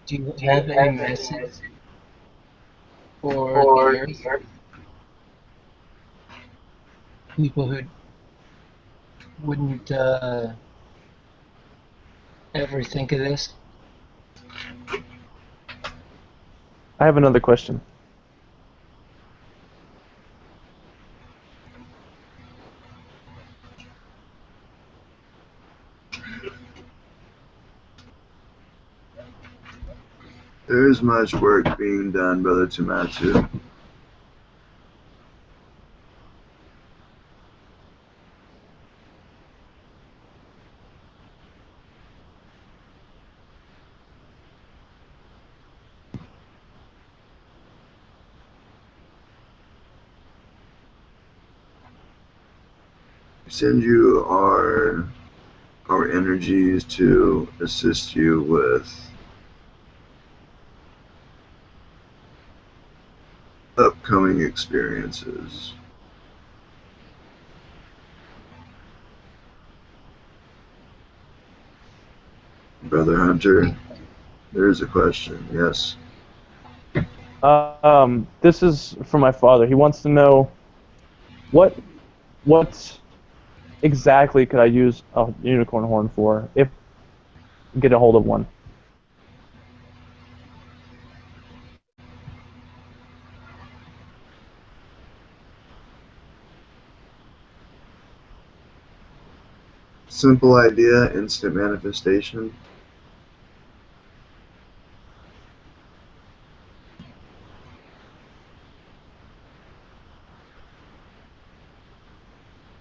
Do you have any message for the Earth? People who wouldn't ever think of this? I have another question. There is much work being done, Brother Tumatsu. We send you our energies to assist you with upcoming experiences. Brother Hunter, there is a question, yes. This is for my father. He wants to know what exactly could I use a unicorn horn for if I get a hold of one. Simple idea, instant manifestation.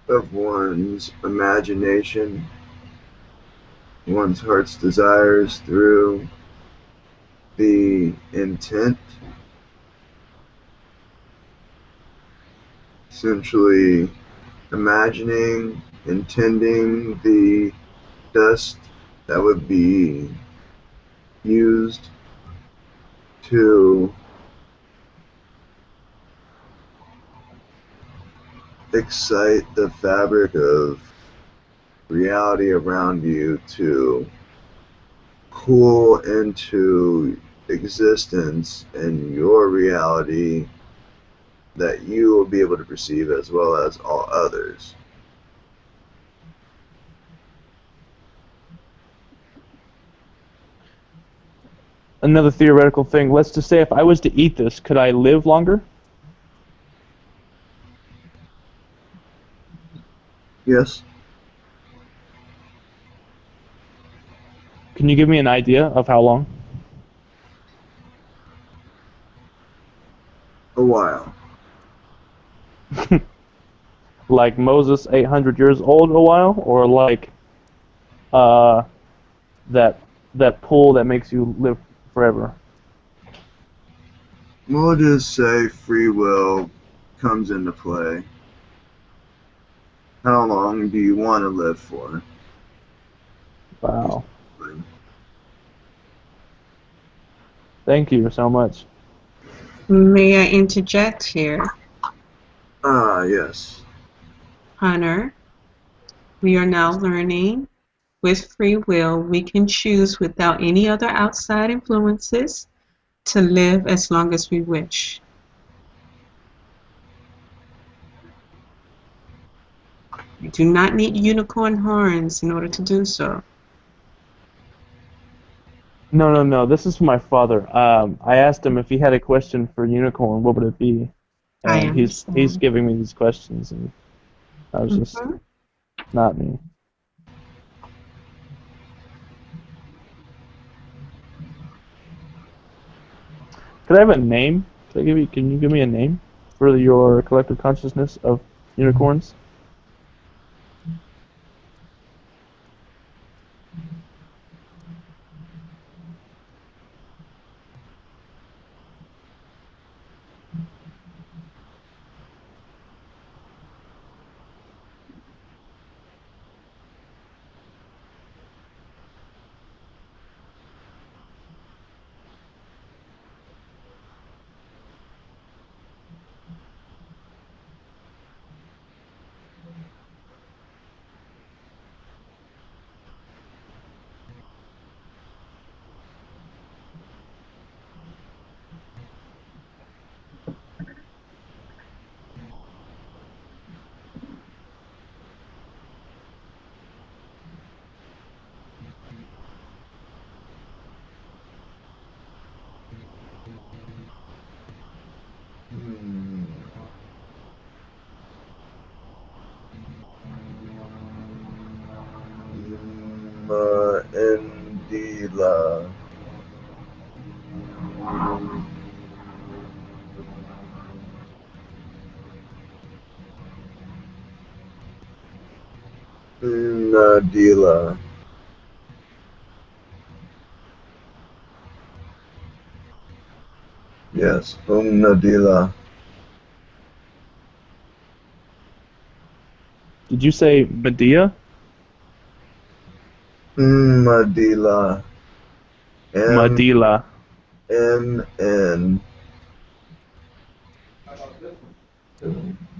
Of one's imagination, one's heart's desires through the intent, essentially imagining, intending the dust that would be used to excite the fabric of reality around you to cool into existence in your reality that you will be able to perceive as well as all others. Another theoretical thing. Let's just say if I was to eat this, could I live longer? Yes? Can you give me an idea of how long? A while. Like Moses 800 years old a while, or like uh that that pool that makes you live forever? We'll just say free will comes into play. How long do you want to live for? Wow. Thank you so much. May I interject here? Ah, yes. Hunter, we are now learning with free will, we can choose without any other outside influences to live as long as we wish. You do not need unicorn horns in order to do so. No. This is for my father. I asked him if he had a question for Unicorn, what would it be? I And he's understand. giving me these questions, and I was just Mhm. not me. Could I have a name? Can you give me a name for your collective consciousness of unicorns? Hmm. Indila. Nadila. Yes, Nadila. Did you say Medea? Nadila. M Madila. M N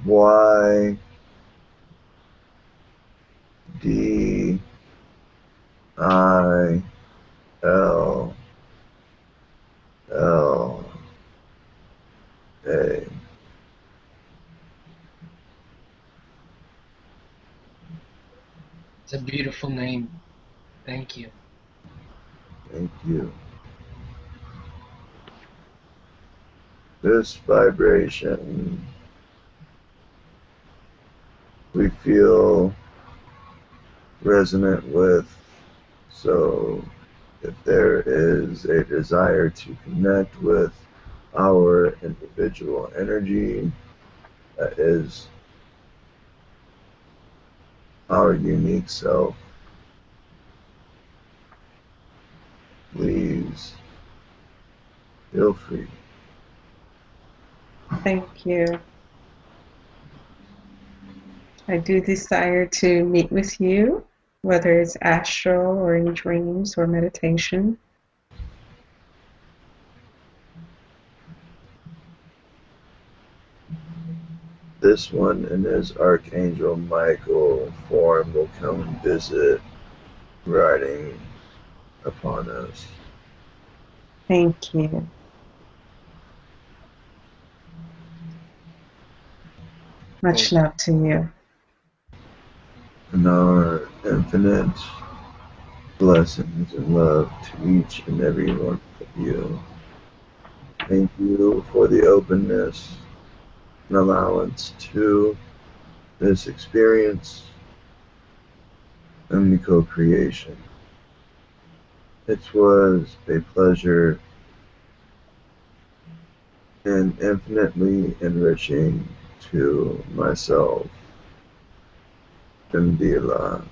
Y D I L L A. It's a beautiful name. Thank you. Thank you. This vibration we feel resonant with. So if there is a desire to connect with our individual energy, that is our unique self, please feel free. Thank you. I do desire to meet with you, whether it's astral or in dreams or meditation. this one and his Archangel Michael form will come and visit, riding upon us. Thank you. Much love to you. And our infinite blessings and love to each and every one of you. Thank you for the openness and allowance to this experience and the co-creation. It was a pleasure and infinitely enriching to myself, Dila,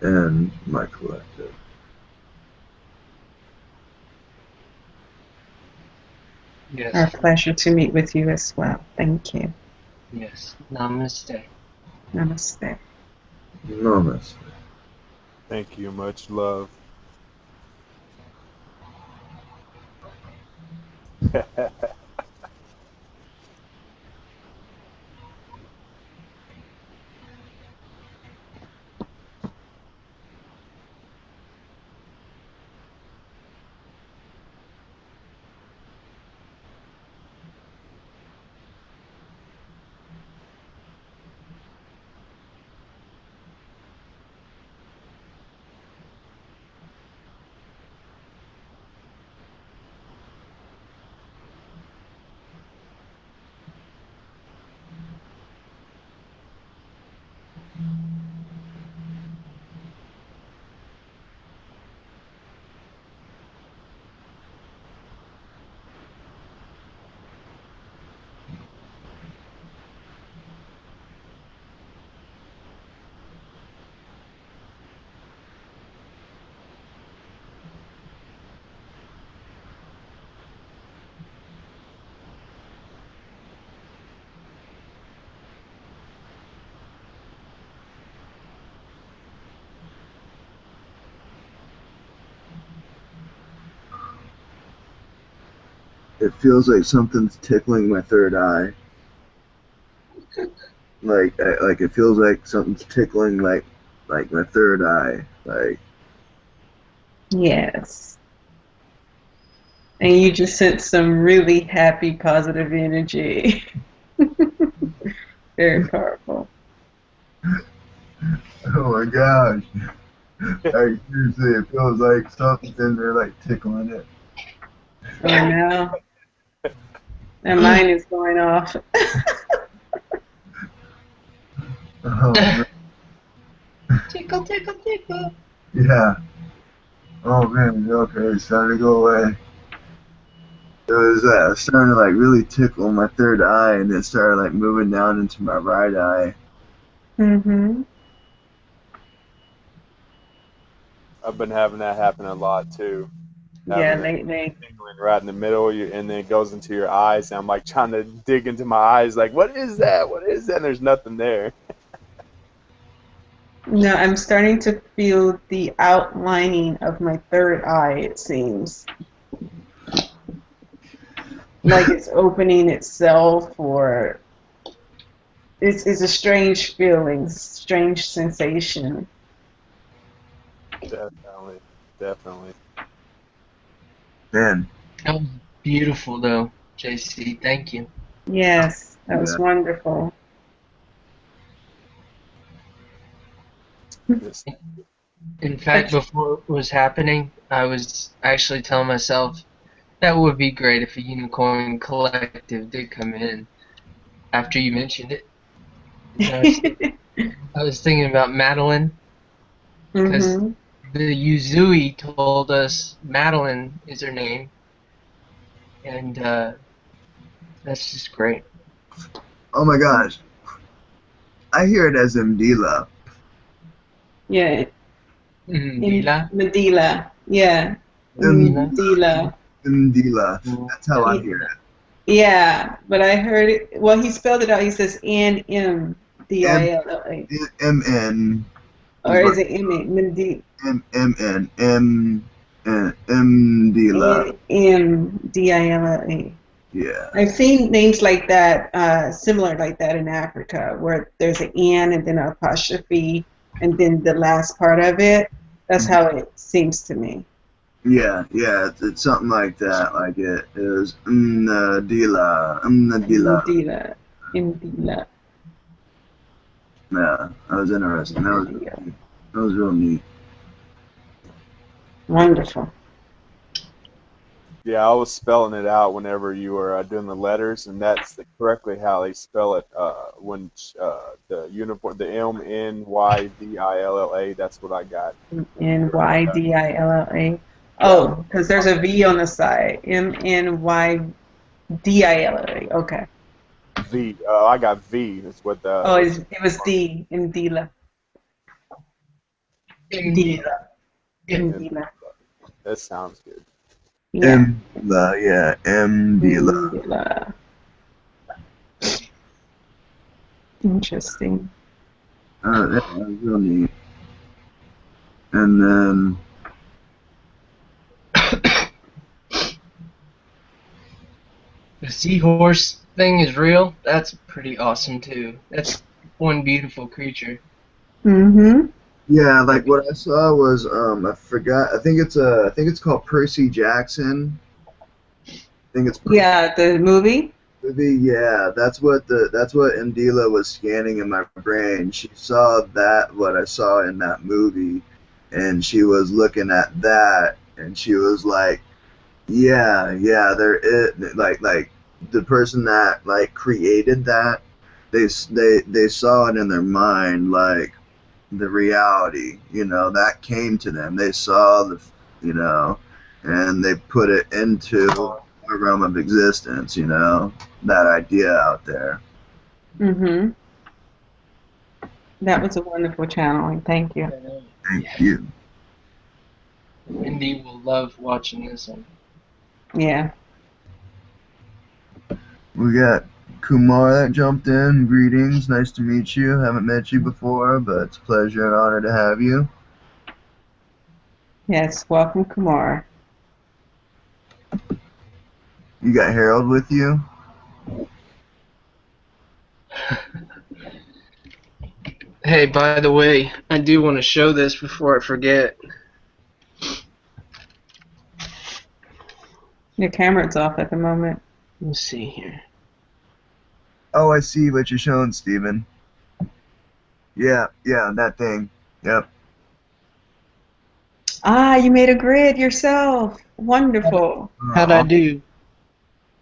and my collective. Yes. Our pleasure to meet with you as well. Thank you. Yes. Namaste. Namaste. Namaste. Thank you. Much love. It feels like something's tickling my third eye. Like it feels like something's tickling like my third eye. Like Yes. And you just sent some really happy, positive energy. Very powerful. oh my gosh. Like seriously, it feels like something's in there like tickling it. Oh no. And mine is going off. Oh man. Tickle, tickle, tickle. Yeah. Oh man, okay, it's starting to go away. It was starting to like really tickle my third eye, and it started like moving down into my right eye. Mm-hmm. I've been having that happen a lot too. Yeah, Having it lately. tingling right in the middle, and then it goes into your eyes, and I'm like trying to dig into my eyes, like, what is that? What is that? And there's nothing there. No, I'm starting to feel the outlining of my third eye, it seems. Like it's opening itself, or it's a strange feeling, strange sensation. Definitely, definitely. Man, That was beautiful, though, JC. Thank you. Yes, that was yeah. wonderful. This, In fact, before it was happening, I was actually telling myself that would be great if a unicorn collective did come in after you mentioned it. And I was thinking about Madeline, because Mm-hmm. the Yuzui told us Madeline is her name, and that's just great. Oh my gosh, I hear it as Mdila. Yeah, in Dila? Medila. Yeah, M- Dila? Medila. Mdila. That's how I hear Dila. Yeah, but I heard it. Well, he spelled it out. He says it. M N-M-D-I-L-L-A. M N Or is is what it M-A? Medi- M Mdila. N-M-D-I-L-L-A. Yeah. I've seen names like that, similar like that in Africa, where there's an N and then an apostrophe and then the last part of it. That's how it seems to me. Yeah, yeah, it's something like that. Like it was Dila. Indila. Indila. Yeah, that was interesting. Indila. That was real neat. Wonderful. Yeah, I was spelling it out whenever you were doing the letters, and that's correctly how they spell it. When the uniform, the Mnydilla, that's what I got. Nydilla. Yeah, Oh, because there's a V on the side. Mnydilla. Okay. V. I got V. That's what Oh, the. it was D. Indila. Indeed. Dila. And Indila. that sounds good. Yeah. Yeah, M Dila. Indila. Interesting. That was real neat. And then The seahorse thing is real. That's pretty awesome too. That's one beautiful creature. Mm-hmm. yeah, like what I saw was I forgot. I think it's called Percy Jackson. I think it's Yeah, the movie. Yeah, that's what Indila was scanning in my brain. She saw that what I saw in that movie, and she was looking at that, and she was like, "Yeah, yeah, there is like the person that like created that. They saw it in their mind, like the reality. You know, that came to them. They saw you know, and they put it into a realm of existence. You know, that idea out there. Mm-hmm. That was a wonderful channeling. Thank you. Thank Yeah. you. Indy will love watching this one. Yeah. We got Kumar that jumped in. Greetings, nice to meet you. Haven't met you before, but it's a pleasure and honor to have you. Yes. Welcome, Kumar. You got Harold with you. Hey, by the way, I do want to show this before I forget. Your camera's off at the moment. Let's see here. Oh, I see what you're showing, Steven. Yeah, yeah, that thing. Yep. Ah, you made a grid yourself. Wonderful. How'd I do?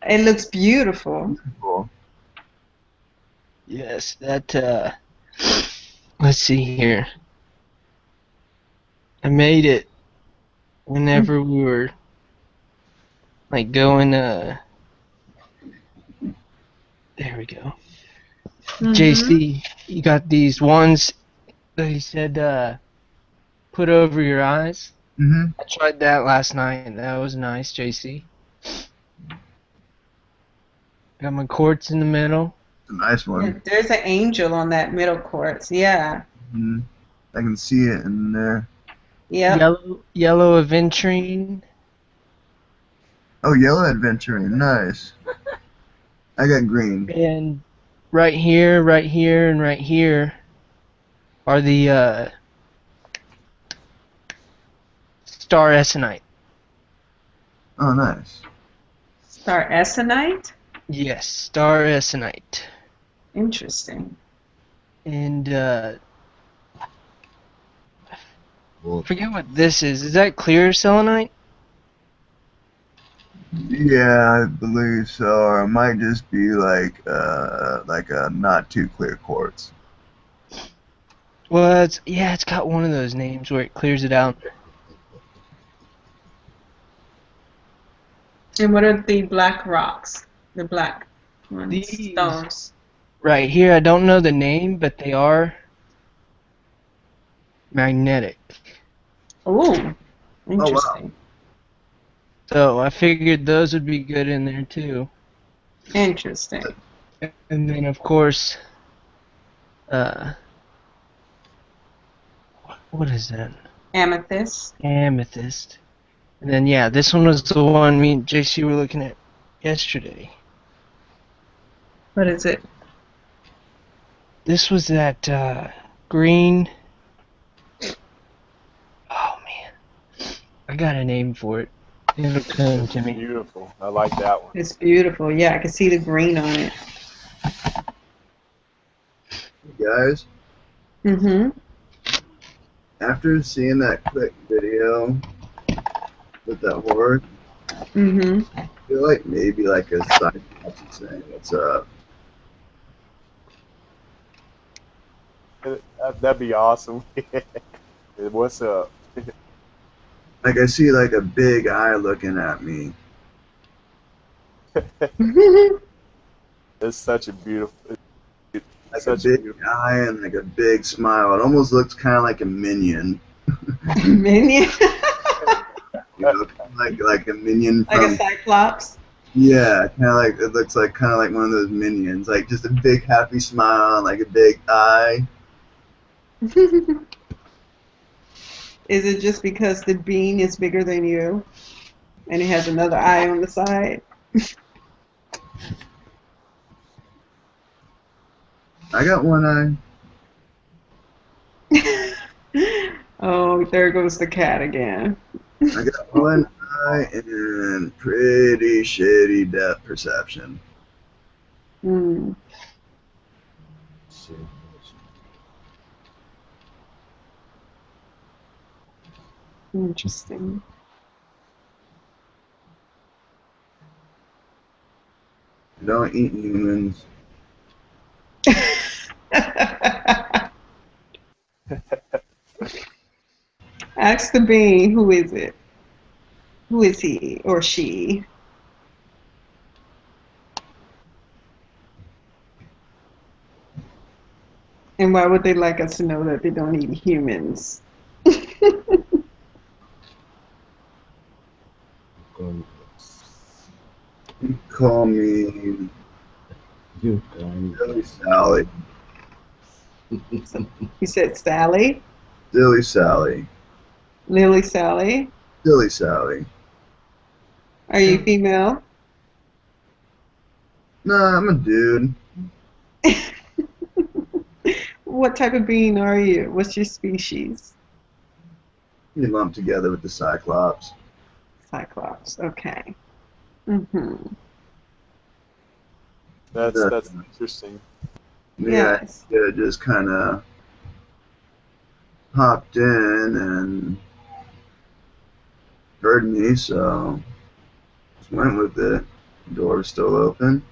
It looks beautiful. Cool. Yes, that, let's see here. I made it whenever we were, like, going, there we go. Mm-hmm. JC, you got these ones that he said, put over your eyes. Mm-hmm. I tried that last night. That was nice, JC. Got my quartz in the middle. It's a nice one. There's an angel on that middle quartz. Yeah. Mm-hmm. I can see it in there. Yep. Yellow aventurine. Oh, yellow adventuring. Nice. I got green. And right here, and right here are the star essonite. Oh, nice. Star Essonite? Yes, star essonite. Interesting. And forget what this is. Is that clear selenite? Yeah, I believe so. Or it might just be like a not too clear quartz. Well, it's got one of those names where it clears it out. And what are the black rocks? The black ones, These stones. right here, I don't know the name, but they are magnetic. Ooh, interesting. So I figured those would be good in there too. Interesting. And then of course, what is that? Amethyst. Amethyst. And then yeah, this one was the one me and JC were looking at yesterday. What is it? This was that green. Oh man, I got a name for it. It'll come to It's me. beautiful. I like that one. It's beautiful. Yeah, I can see the green on it. Guys, Mm-hmm. after seeing that quick video with that horse, Mm-hmm. I feel like maybe like a Cyclops is saying what's up. That'd be awesome. What's up? Like I see like a big eye looking at me. It's such a beautiful, Like a such a big beautiful. eye and like a big smile. It almost looks kind of like a minion. Minion. You know, like a minion Like a from cyclops. yeah, kind of like it looks like kind of like one of those minions. Like just a big happy smile, and like a big eye. Is it just because the bean is bigger than you and it has another eye on the side? I got one eye. Oh, there goes the cat again. I got one eye and pretty shitty depth perception. Hmm. Interesting. Don't eat humans. Ask the bean, who is it? Who is he or she? And why would they like us to know that they don't eat humans? You call me Silly Sally. You said Sally? Silly Sally. Lily Sally? Silly Sally. Are you female? Nah, I'm a dude. What type of being are you? What's your species? You lump together with the Cyclops. Cyclops. Okay. Mm-hmm. That's interesting. Yeah, Yes. yeah, just kind of hopped in and heard me, so just went with it. Door was still open.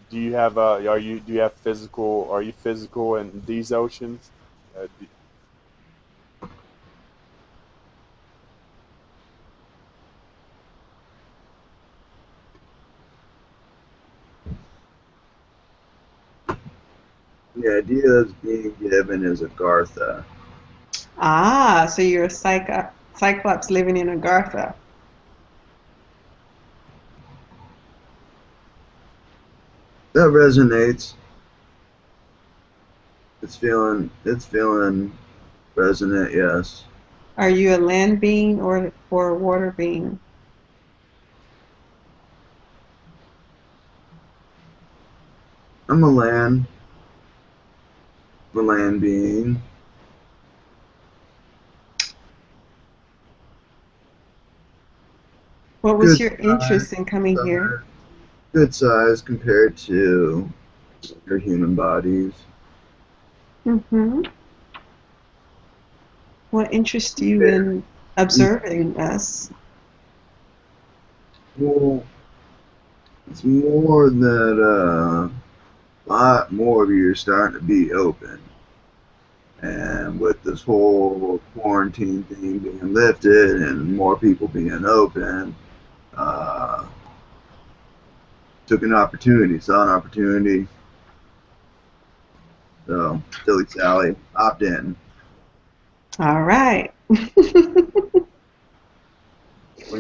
Do you have do you have physical? Are you physical in these oceans? Do, The idea that's being given is Agartha. Ah, so you're a Cyclops living in Agartha. That resonates. It's feeling resonant, yes. Are you a land being or a water being? I'm a land being. What was Good your size, interest in coming here? good size compared to your human bodies. Mm-hmm. What interests you Yeah. in observing us? Well, it's more that a lot more of you are starting to be open. And with this whole quarantine thing being lifted and more people being open, uh, took an opportunity, saw an opportunity. So, Silly Sally opt in. All right. we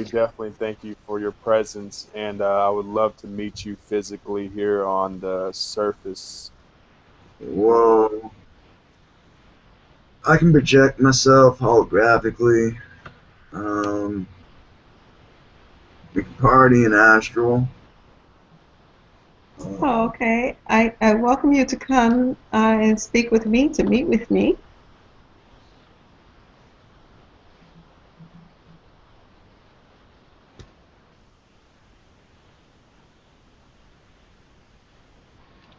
definitely thank you for your presence, and I would love to meet you physically here on the surface. Whoa. I can project myself holographically. We can party in astral. Oh, okay. I welcome you to come and speak with me, to meet with me.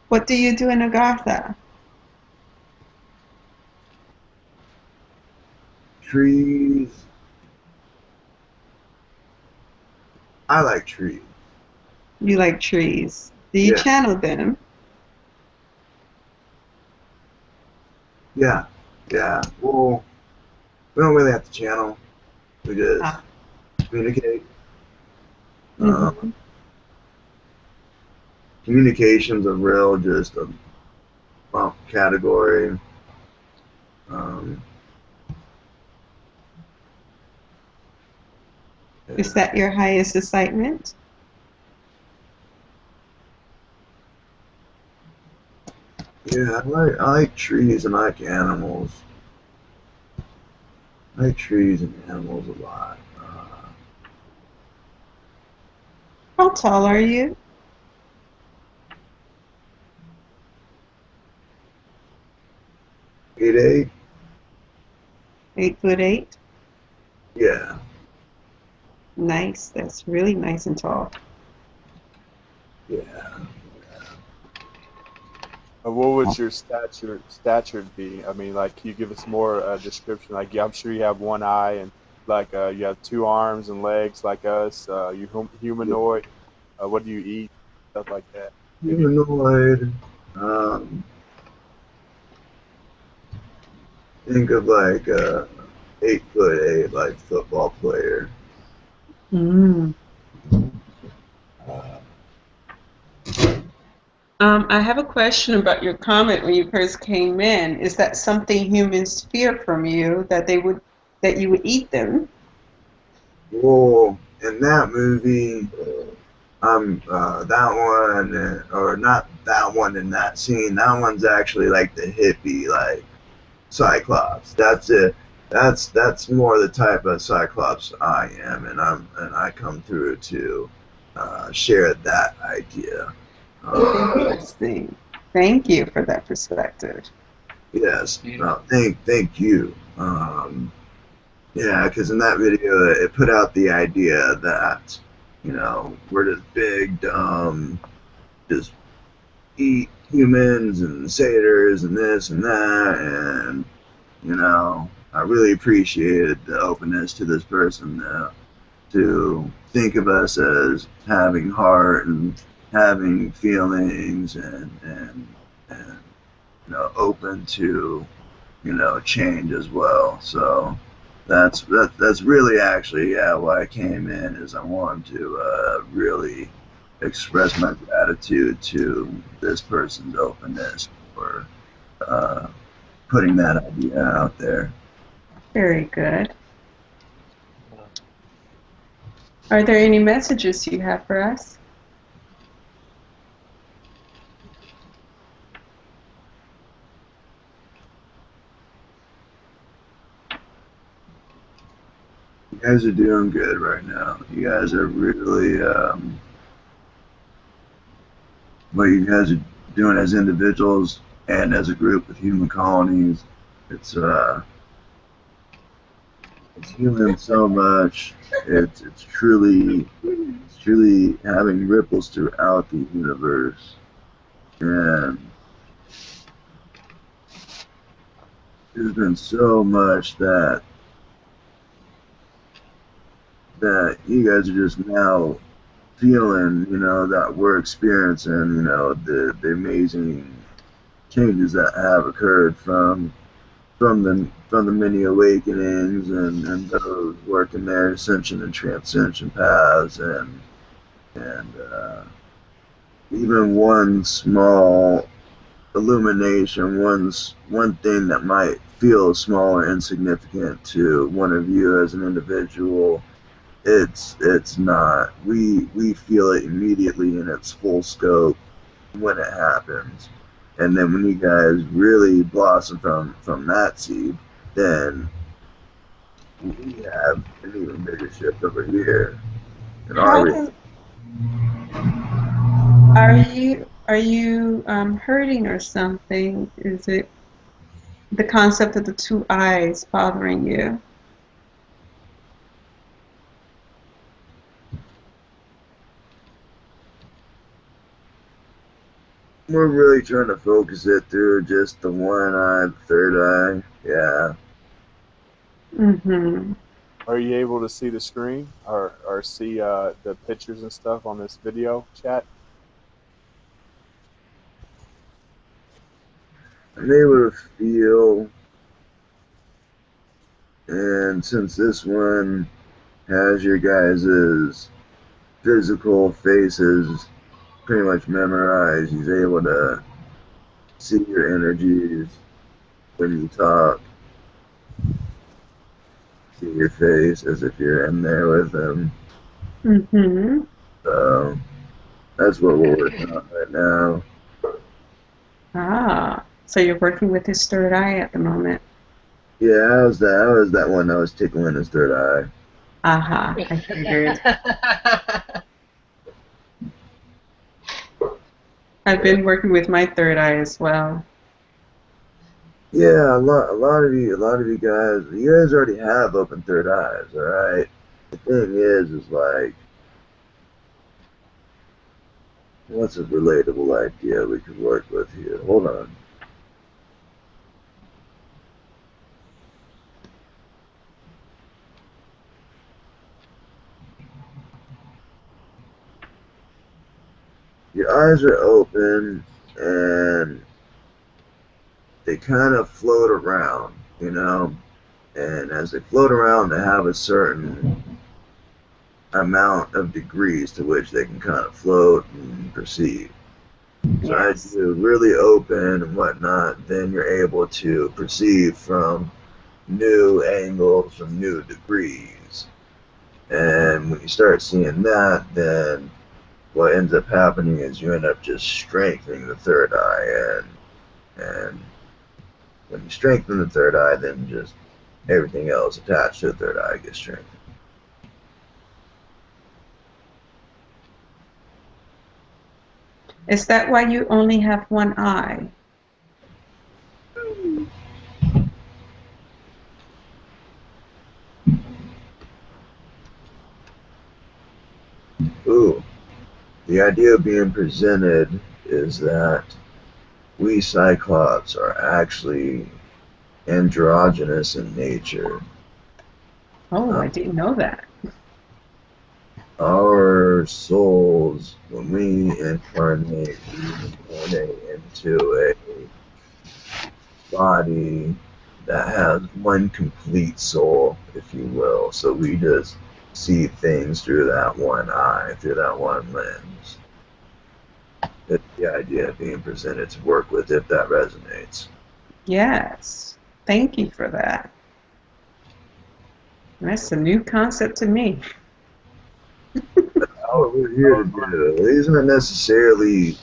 What do you do in Agartha? Trees. I like trees. You like trees. Do you Yeah, channel them? yeah, yeah. Well, we don't really have to channel. We just Ah. communicate. Uh, Hmm. Communication's a real just a category. Um, Is that your highest excitement? yeah, I like trees and I like animals. I like trees and animals a lot. 'How tall are you? 8'8"? 8'8". Yeah, Nice. That's really nice and tall. yeah. What would your stature be? I mean, like, can you give us more description? Like, yeah, I'm sure you have one eye and like you have two arms and legs like us. You humanoid. What do you eat? Stuff like that. Maybe. Humanoid. Um, think of like a 8'8" like football player. Mm. Uh, I have a question about your comment when you first came in. Is that something humans fear from you that you would eat them? well, in that movie, that one, or not that one in that scene. That one's actually like the hippie, like Cyclops. That's it. That's more the type of Cyclops I am, and I come through to share that idea. Uh, Interesting. Thank you for that perspective. yes, Yeah. no, thank you. Yeah, because in that video, it put out the idea that we're just big, dumb, just eat humans and satyrs and this and that, and I really appreciated the openness to this person to think of us as having heart and having feelings and open to change as well. So that's really actually, yeah, why I came in, is I wanted to really express my gratitude to this person's openness for uh, putting that idea out there. Very good. Are there any messages you have for us? You guys are doing good right now. You guys are really what you guys are doing as individuals and as a group with human colonies. It's it's healing so much. It's truly having ripples throughout the universe, and there's been so much that you guys are just now feeling, that we're experiencing, the amazing changes that have occurred from the many awakenings and those working their ascension and transcension paths, and even one small illumination, one thing that might feel small or insignificant to one of you as an individual, it's not. We feel it immediately in its full scope when it happens. And then when you guys really blossom from that seed, then we have an even bigger shift over here in our How region. does are you Are you hurting or something? Is it the concept of the two eyes bothering you? We're really trying to focus it through just the one eye, the third eye. Yeah. Mm-hmm. Are you able to see the screen or see the pictures and stuff on this video chat? I'm able to feel, and since this one has your guys' physical faces pretty much memorized, he's able to see your energies when you talk, see your face as if you're in there with him. Mm-hmm. So that's what we're working on right now. Ah, so you're working with his third eye at the moment. Yeah, how's that? How was that one that was tickling his third eye? Aha, I figured. I've been working with my third eye as well. Yeah, a lot of you guys already have open third eyes, all right. The thing is like, what's a relatable idea we could work with here? Hold on. Your eyes are open and they kind of float around, you know, and as they float around, they have a certain amount of degrees to which they can kind of float and perceive. So as Yes. you're really open and whatnot, then you're able to perceive from new angles, from new degrees. And when you start seeing that, then what ends up happening is you end up just strengthening the third eye, and when you strengthen the third eye, then just everything else attached to the third eye gets strengthened. Is that why you only have one eye? Ooh, the idea being presented is that we Cyclops are actually androgynous in nature. Oh, Uh, I didn't know that. our souls, when we incarnate into a body that has one complete soul, if you will. So we just see things through that one eye, through that one lens. That's the idea being presented to work with, if that resonates. Yes. Thank you for that. That's a new concept to me. That's what we're here to do. These aren't necessarily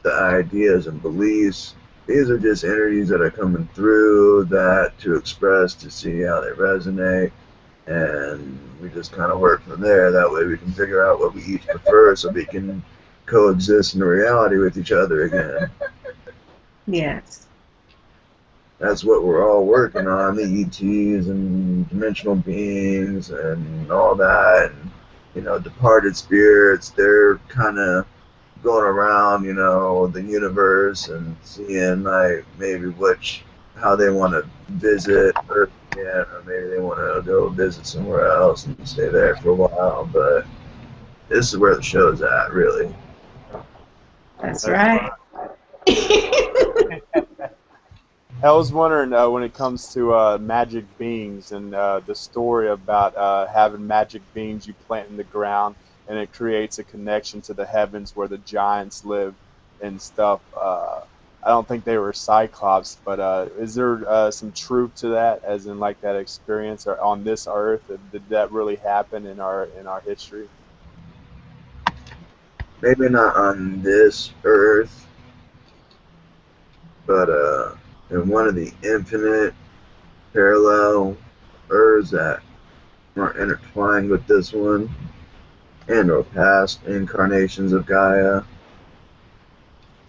the ideas and beliefs. These are just energies that are coming through that to express, to see how they resonate, and we just kind of work from there. That way we can figure out what we each prefer so we can coexist in reality with each other again. Yes. That's what we're all working on, the ETs and dimensional beings and all that. And, you know, departed spirits, they're kind of going around, you know, the universe and seeing like maybe how they want to visit Earth again, or maybe they want to go visit somewhere else and stay there for a while. But this is where the show's at, really. That's That's right. I was wondering when it comes to magic beings and the story about having magic beings you plant in the ground and it creates a connection to the heavens where the giants live and stuff. I don't think they were Cyclops, but is there some truth to that, as in like that experience or on this earth? Did that really happen in our history? Maybe not on this Earth, but in one of the infinite parallel Earths that are intertwined with this one, and or past incarnations of Gaia.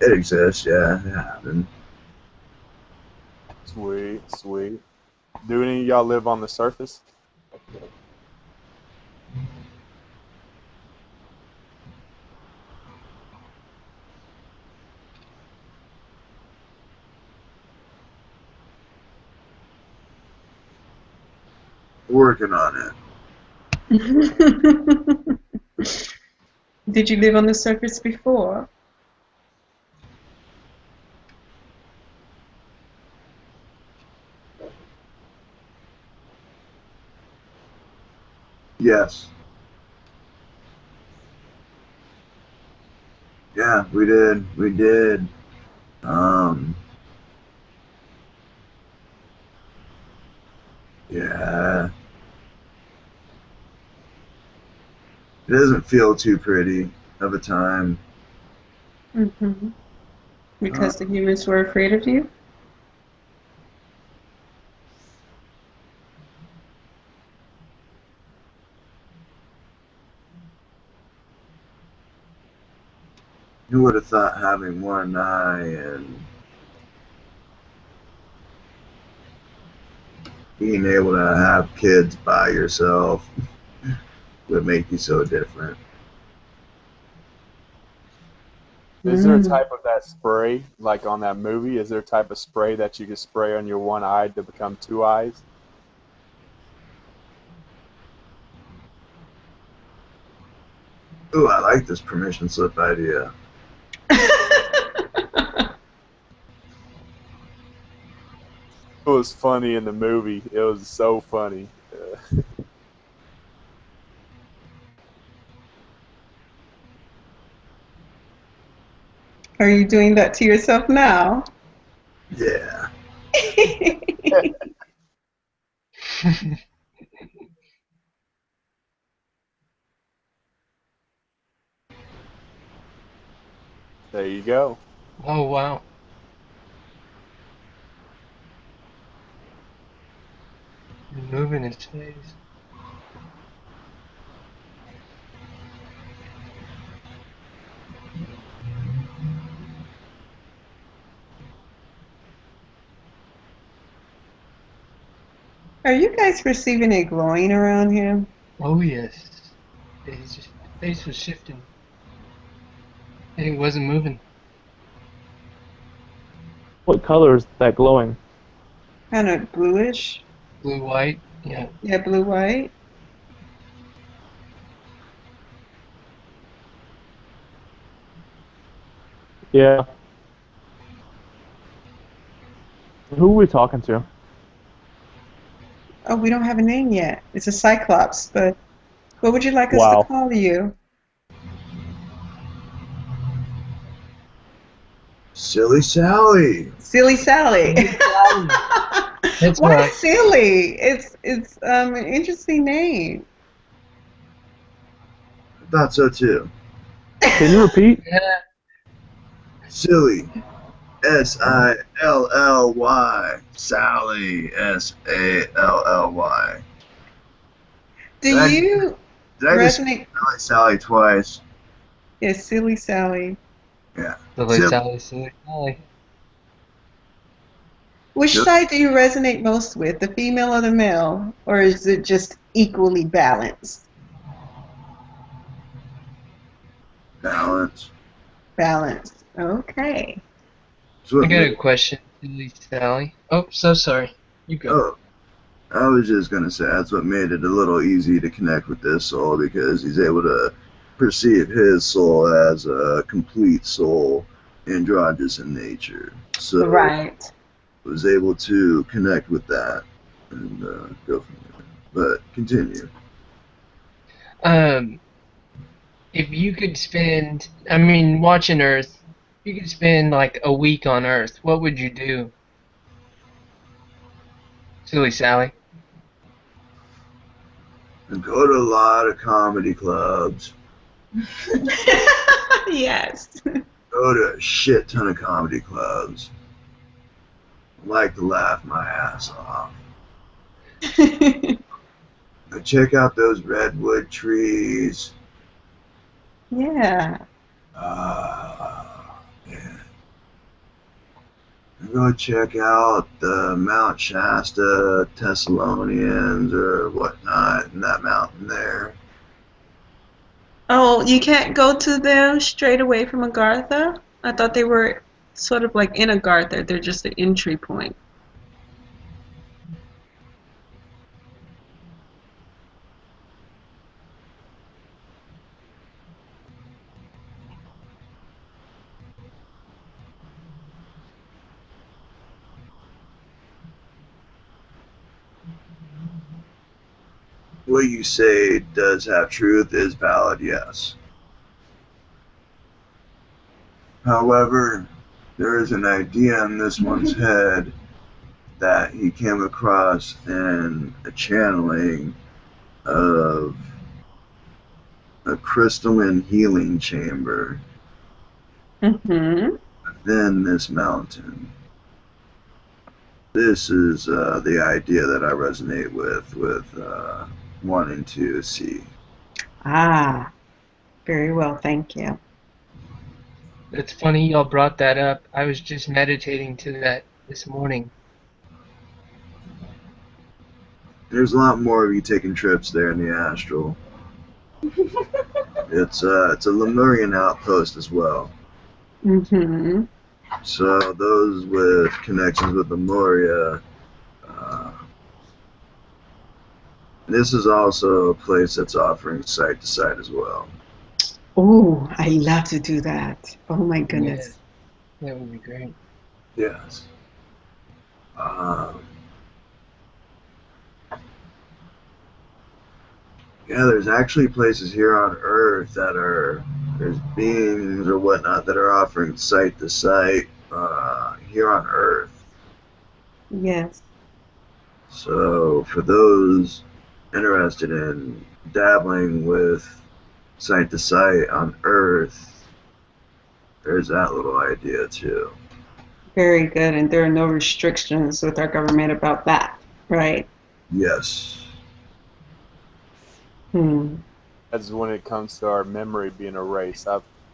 It exists, yeah. It happened. Sweet, sweet. Do any of y'all live on the surface? Working on Did you live on the surface before? it. Yes. Yeah, we did. We did. Um, yeah. It doesn't feel too pretty of a time. Hmm. Uh, Because the humans were afraid of you? who would have thought having one eye and being able to have kids by yourself would make you so different? Is there a Mm. type of that spray, like on that movie? Is there a type of spray that you can spray on your one eye to become two eyes? Ooh, I like this permission slip idea. It was funny in the movie. It was so funny. Are you doing that to yourself now? Yeah. There you go. Oh wow. Removing his face. Are you guys receiving a glowing around him? Oh yes. His face was shifting. And it wasn't moving. What color is that glowing? Kind of bluish. Blue white. Yeah. Yeah, blue white. Yeah. Who are we talking to? Oh, we don't have a name yet. It's a cyclops, but what would you like us to Wow. call you? Silly Sally. Silly Sally. That's Why right. silly? It's an interesting name. I thought so too. Can you repeat? Yeah. Silly. Sally. Sally. Do Did I, you did I just resonate? spell it Sally twice? Yes, Silly Sally. Yeah. Silly Silly. Sally, silly Sally. Which side do you resonate most with, the female or the male? Or is it just equally balanced? Balance. Balanced. Okay. It's what I got made, a question, silly Sally. Oh, so sorry. You go. oh, I was just gonna say that's what made it a little easy to connect with this soul because he's able to perceive his soul as a complete soul, androgynous in nature. So Right. was able to connect with that and go from there. But continue. Um, if you could spend, I mean, watching Earth, you could spend like a week on Earth, what would you do, silly Sally? And go to a lot of comedy clubs. Yes. Go to a shit ton of comedy clubs. I like to laugh my ass off. Check out those redwood trees. Yeah. Uh, yeah. Go check out the Mount Shasta Thessalonians or whatnot in that mountain there. Oh, you can't go to them straight away from Agartha? I thought they were sort of like in Agartha. They're just the entry point. What you say does have truth is valid, yes. However, there is an idea in this one's head that he came across in a channeling of a crystalline healing chamber Mm-hmm. within this mountain. This is the idea that I resonate with wanting to see. Ah, very well, thank you. It's funny y'all brought that up. I was just meditating to that this morning. There's a lot more of you taking trips there in the astral. It's a Lemurian outpost as well. Mm-hmm. So those with connections with Lemuria, uh, this is also a place that's offering site to site as well. Oh, I love to do that. Oh my Yeah, goodness. that would be great. Yes. Um, yeah, there's actually places here on Earth that are there's beings or whatnot that are offering site to site here on Earth. Yes. So for those interested in dabbling with site to site on Earth, there's that little idea too. Very good. And there are no restrictions with our government about that, right? Yes. Hmm. That's when it comes to our memory being erased.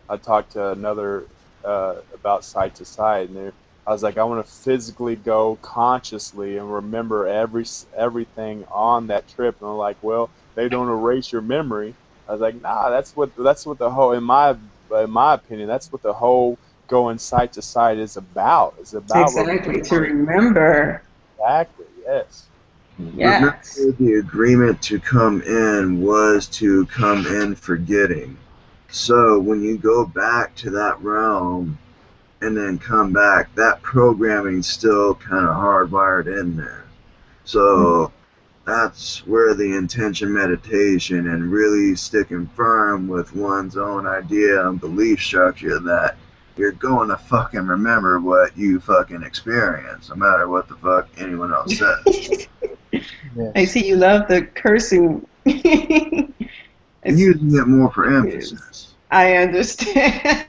I talked to another about site to site, and I was like, I want to physically go consciously and remember everything on that trip. And they're like, well, they don't erase your memory. I was like, nah, that's what the whole in my opinion, that's what the whole going site to site is about. It's about Exactly. To remembering. remember. Exactly. Yes. Remember, Yes. the agreement to come in was to come in forgetting. So when you go back to that realm and then come back, that programming's still kind of hardwired in there. So that's where the intention meditation and really sticking firm with one's own idea and belief structure that you're going to fucking remember what you fucking experience, no matter what the fuck anyone else says. I Yes. see you love the cursing. It's Using it more for is. emphasis. I understand.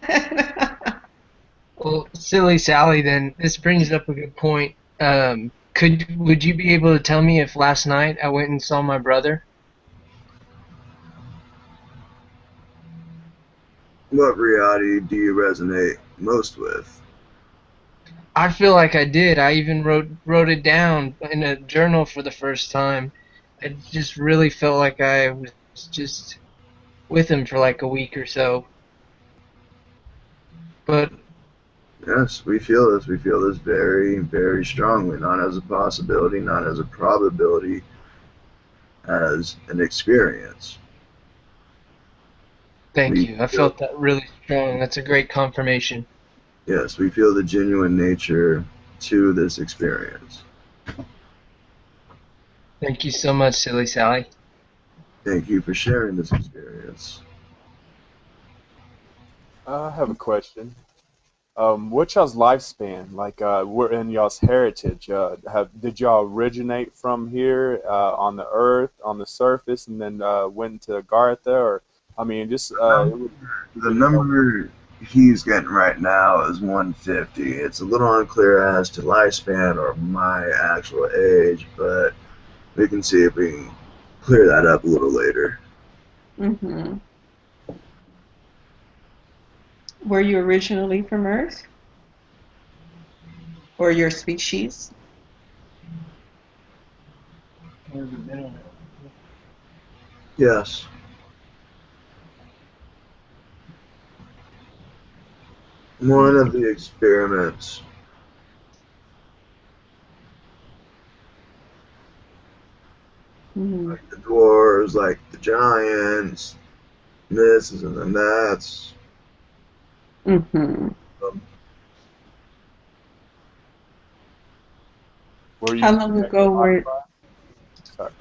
Well, silly Sally, then this brings up a good point. Would you be able to tell me if last night I went and saw my brother? What reality do you resonate most with? I feel like I did. I even wrote it down in a journal for the first time. I just really felt like I was just with him for like a week or so. But Yes, we feel this. We feel this very, very strongly, not as a possibility, not as a probability, as an experience. thank We you. I feel, felt that really strong. That's a great confirmation. yes, we feel the genuine nature to this experience. Thank you so much, silly Sally. Thank you for sharing this experience. I have a question. What's y'all's lifespan? Like, we're in y'all's heritage. Did y'all originate from here on the Earth, on the surface, and then went to Agartha, or I mean, just The number he's getting right now is 150. It's a little unclear as to lifespan or my actual age, but we can see if we can clear that up a little later. Hmm. Were you originally from Earth? or your species? Yes. One of the experiments. Hmm. Like the dwarves, like the giants, this and then that's. Mm-hmm. Um, Were How you long genetically ago were modified? Sorry.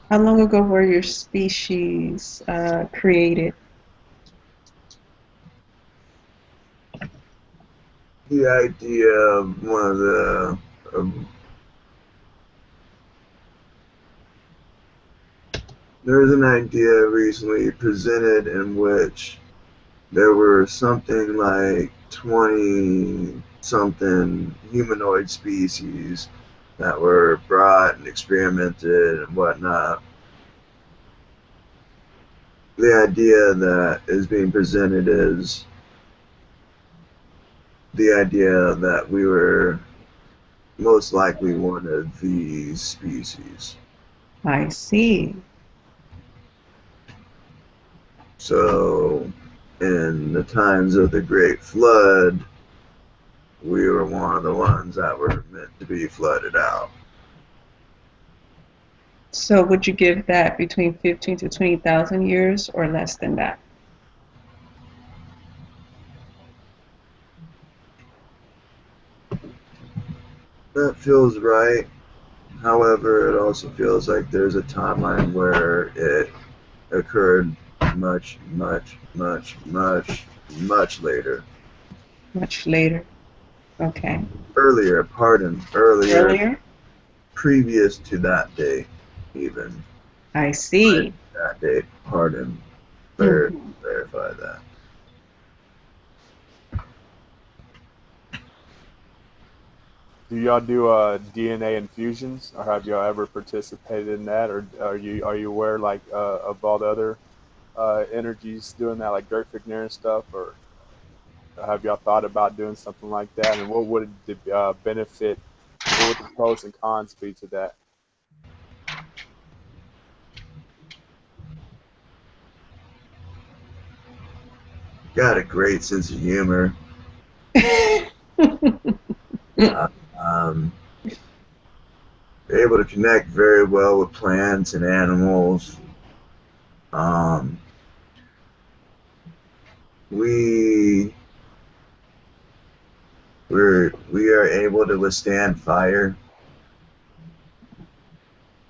how long ago were your species created? the idea of one of the there's an idea recently presented in which there were something like 20 something humanoid species that were brought and experimented and whatnot. The idea that is being presented is the idea that we were most likely one of these species. I see. So, in the times of the Great Flood, we were one of the ones that were meant to be flooded out. So would you give that between 15 to 20,000 years or less than that? That feels right. However, it also feels like there's a timeline where it occurred much, much, much, much, much later. Much later. Okay. Earlier, pardon, earlier, Earlier? previous to that date, even. I see. That date, pardon, Hmm. verify that. Do y'all do DNA infusions, or have y'all ever participated in that, or are you aware like of all the other energies doing that, like Dirk Figner and stuff, or have y'all thought about doing something like that? And what would the benefit? What would the pros and cons be to that? Got a great sense of humor. Uh, um, able to connect very well with plants and animals. Um, we we are able to withstand fire.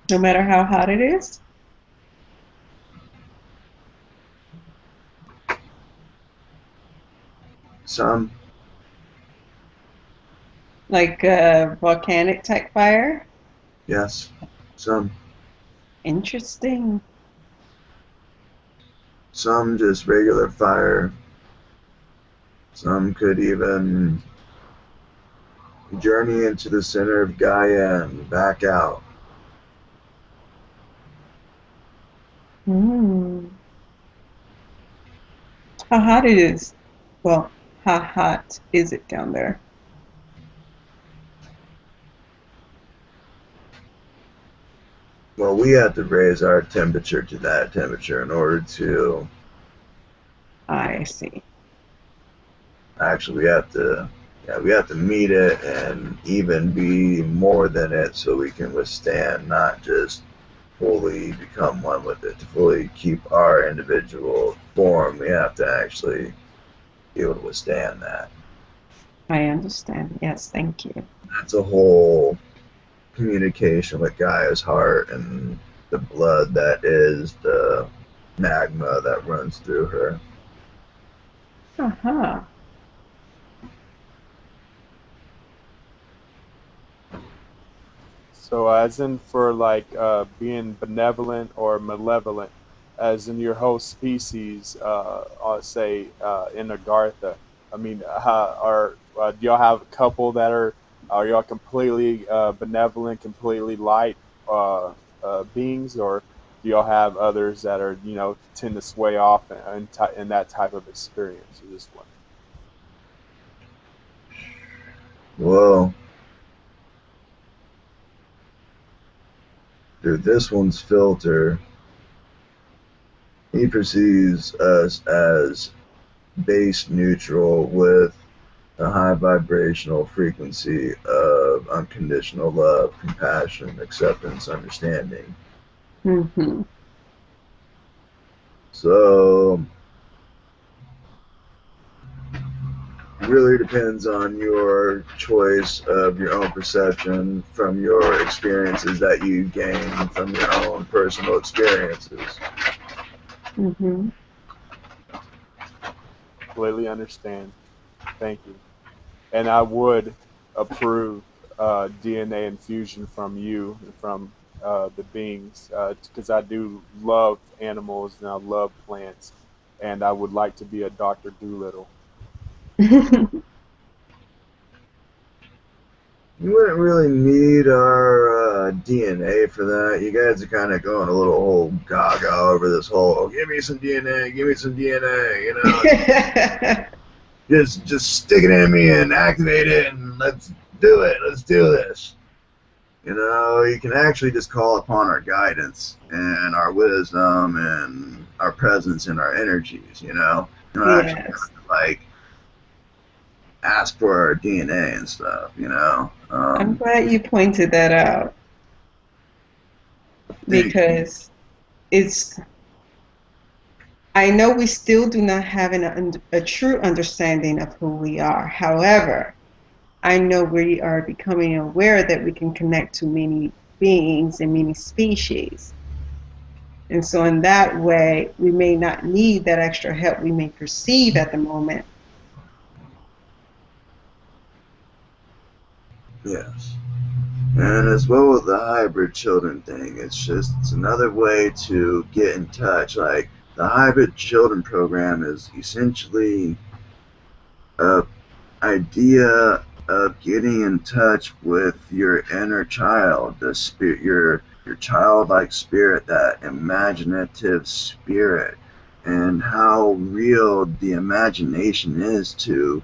No matter how hot it is? Some, Like volcanic type fire? yes, some, Interesting. some just regular fire. Some could even journey into the center of Gaia and back out. Hmm. How hot it is? Well, how hot is it down there? Well, we have to raise our temperature to that temperature in order to I see. actually we have to meet it and even be more than it so we can withstand, not just fully become one with it. To fully keep our individual form, we have to actually be able to withstand that. I understand. Yes, thank you. That's a whole communication with Gaia's heart and the blood that is the magma that runs through her. Uh-huh. So, as in for like being benevolent or malevolent, as in your whole species, say in Agartha. I mean, do y'all have a couple that are y'all completely benevolent, completely light beings, or do y'all have others that are tend to sway off in that type of experience? Or just one. Well, through this one's filter, he perceives us as base neutral with a high vibrational frequency of unconditional love, compassion, acceptance, understanding. Mm-hmm. So it really depends on your choice of your own perception from your experiences that you gain from your own personal experiences. Mm-hmm. Completely understand. Thank you. And I would approve DNA infusion from you, from the beings, because I do love animals and I love plants, and I would like to be a Dr. Doolittle. You wouldn't really need our DNA for that. You guys are kind of going a little old gaga over this whole, oh, give me some DNA, give me some DNA, you know, just stick it in me and activate it and let's do it. Let's do this. You know, you can actually just call upon our guidance and our wisdom and our presence and our energies, you know. You don't actually Yes. have to, like, ask for our DNA and stuff, you know. I'm glad you pointed that out Think, because it's, I know we still do not have a true understanding of who we are. However, I know we are becoming aware that we can connect to many beings and many species. And so, in that way, we may not need that extra help we may perceive at the moment. yes. And as well with the hybrid children thing, it's another way to get in touch. Like the hybrid children program is essentially a idea of getting in touch with your inner child, the spirit, your childlike spirit, that imaginative spirit, and how real the imagination is to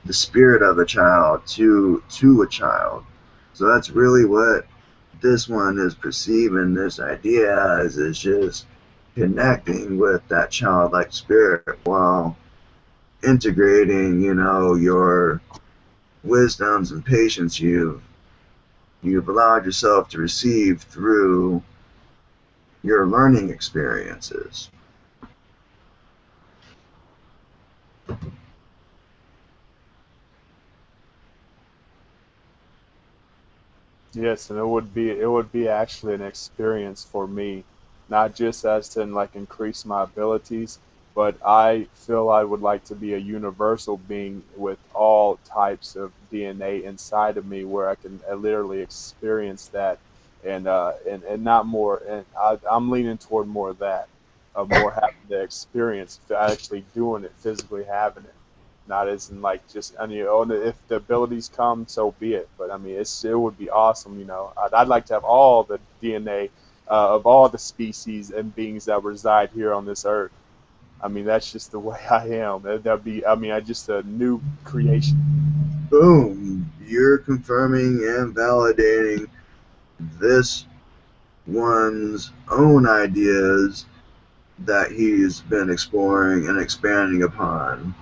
the spirit of a child, to a child. So that's really what this one is perceiving this idea as, is just connecting with that childlike spirit while integrating, you know, your wisdoms and patience you've allowed yourself to receive through your learning experiences. Yes, and it would be actually an experience for me, not just as to like increase my abilities, but I feel I would like to be a universal being with all types of DNA inside of me, where I can literally experience that, and not more. And I'm leaning toward more of that, of more having the experience, actually doing it, physically having it, not as in like just, I mean, oh, if the abilities come, so be it. But I mean, it would be awesome, you know. I'd like to have all the DNA of all the species and beings that reside here on this earth. I mean, that's just the way I am. That'd be, I mean, I just a new creation. Boom! You're confirming and validating this one's own ideas that he's been exploring and expanding upon.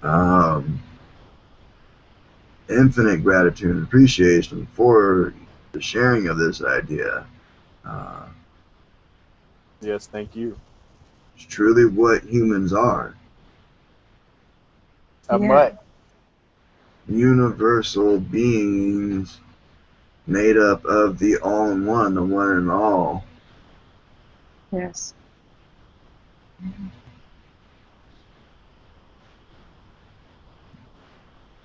Um, Infinite gratitude and appreciation for the sharing of this idea. Uh, Yes, thank you. it's truly what humans are, A Yeah. mutt. universal beings made up of the all in one, the one and all. Yes.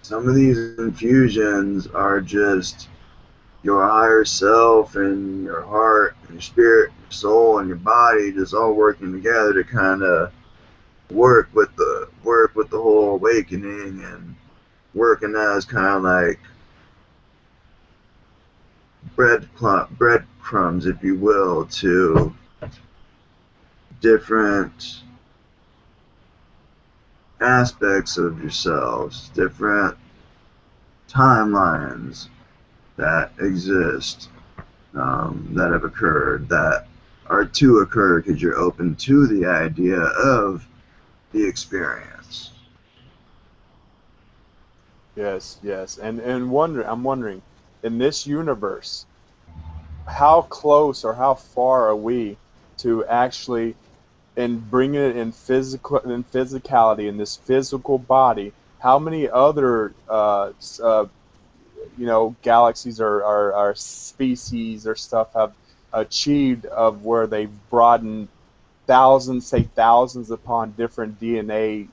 Some of these infusions are just your higher self and your heart and your spirit, your soul and your body just all working together to kind of work with the whole awakening, and working as kind of like breadcrumbs, if you will, to different aspects of yourselves, different timelines that exist, that have occurred, that are to occur because you're open to the idea of the experience. Yes, yes. I'm wondering, in this universe, how close or how far are we to actually in bringing it in physicality in this physical body? How many other galaxies or species or stuff have achieved of where they've broadened thousands upon different DNA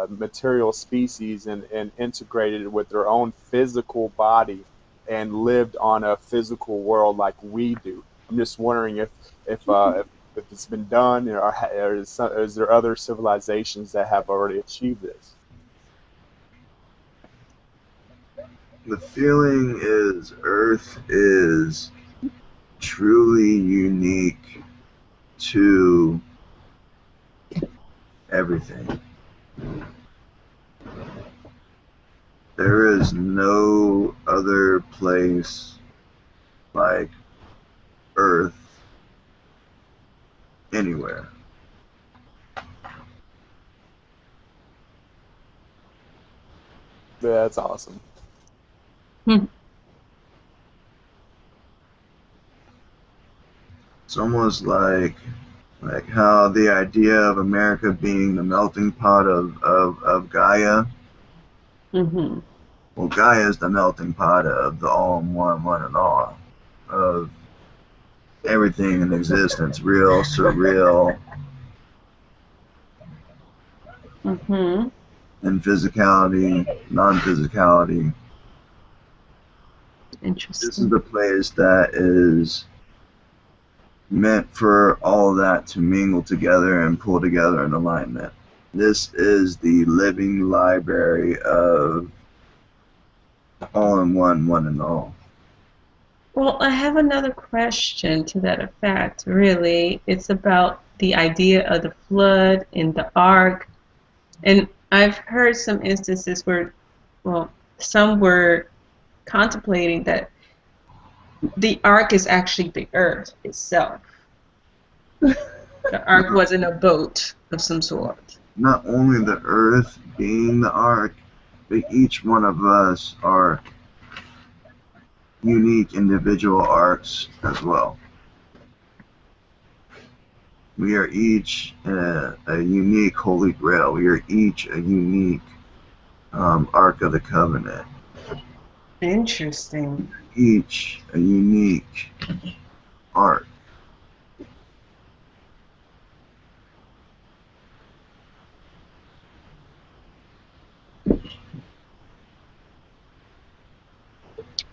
material species and integrated it with their own physical body and lived on a physical world like we do. I'm just wondering if it's been done, or is there other civilizations that have already achieved this? The feeling is Earth is truly unique to everything. There is no other place like Earth anywhere. Yeah, that's awesome. It's almost like how the idea of America being the melting pot of Gaia. Mm-hmm. Well, Gaia is the melting pot of the all in one, one and all, of everything in existence, real, surreal, Mm-hmm. and physicality, non physicality. This is Interesting. the place that is meant for all of that to mingle together and pull together in alignment. This is the living library of all in one, one and all. Well, I have another question to that effect, really. It's about the idea of the flood and the ark. And I've heard some instances where, well, some were contemplating that the ark is actually the earth itself. The ark wasn't a boat of some sort. Not only the earth being the ark, but each one of us are unique individual arcs as well. We are each a unique Holy Grail. We are each a unique Ark of the Covenant. Interesting. Each a unique arc.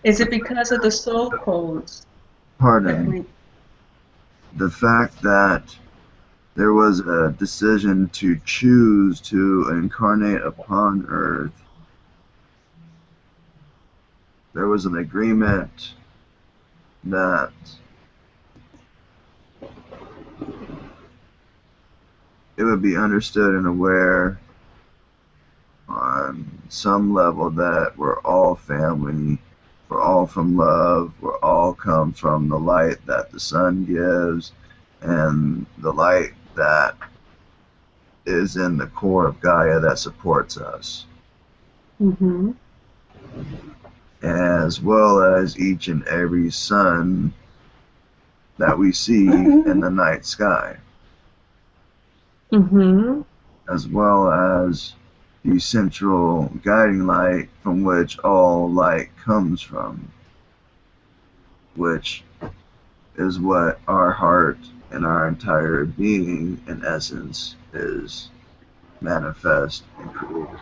Is it because of the soul codes that Pardon. we? The fact that there was a decision to choose to incarnate upon Earth. There was an agreement that it would be understood and aware on some level that we're all family, we're all from love, we're all come from the light that the sun gives and the light that is in the core of Gaia that supports us, Mm-hmm. as well as each and every sun that we see in the night sky, Mm-hmm. as well as the central guiding light from which all light comes from, which is what our heart and our entire being, in essence, is manifest and created.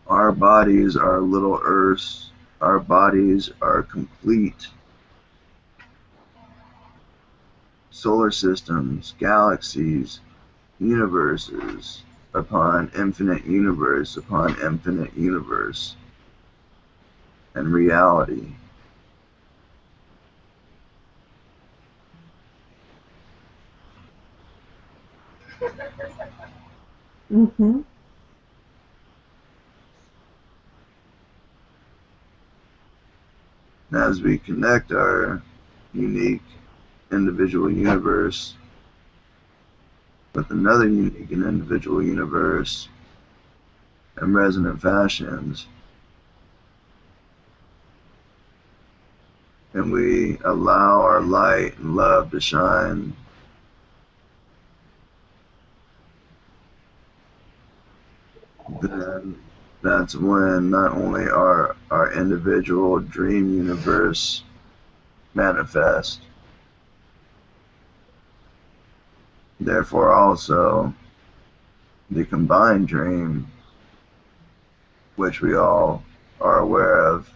Our bodies are little earths. Our bodies are complete solar systems, galaxies, universes upon infinite universe, and reality. Mm-hmm. As we connect our unique individual universe with another unique and individual universe in resonant fashions, and we allow our light and love to shine, then that's when not only our individual dream universe manifest, therefore also the combined dream, which we all are aware of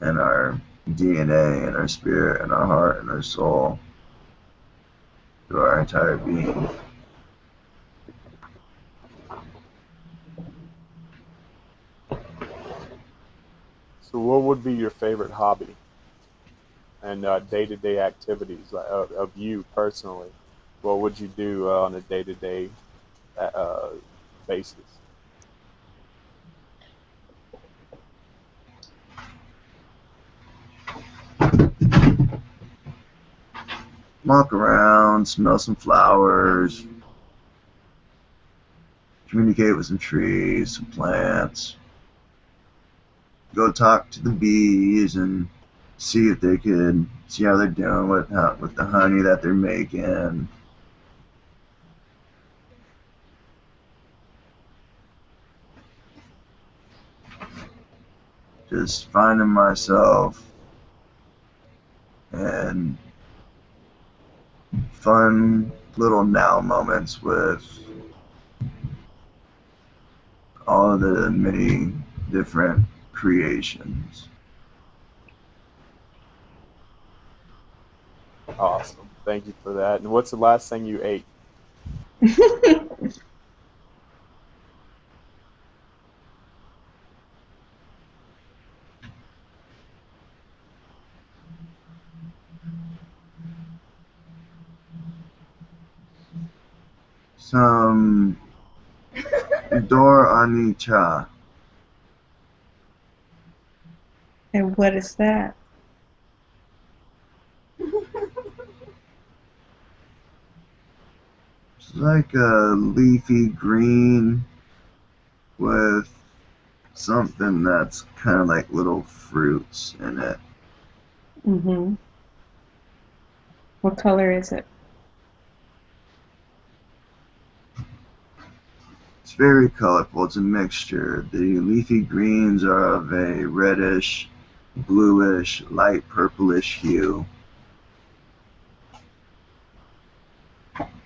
in our DNA, in our spirit, in our heart, in our soul, through our entire being. So, what would be your favorite hobby and day-to-day activities of you personally? What would you do on a day-to-day uh, basis? Walk around, smell some flowers, communicate with some trees, some plants, go talk to the bees and see if they could see how they're doing with the honey that they're making. Just finding myself and fun little now moments with all of the many different creations. Awesome. Thank you for that. And what's the last thing you ate? Some Dor Ani Cha. And what is that? It's like a leafy green with something that's kind of like little fruits in it. Mm-hmm. What color is it? It's very colorful. It's a mixture. The leafy greens are of a reddish, bluish, light purplish hue.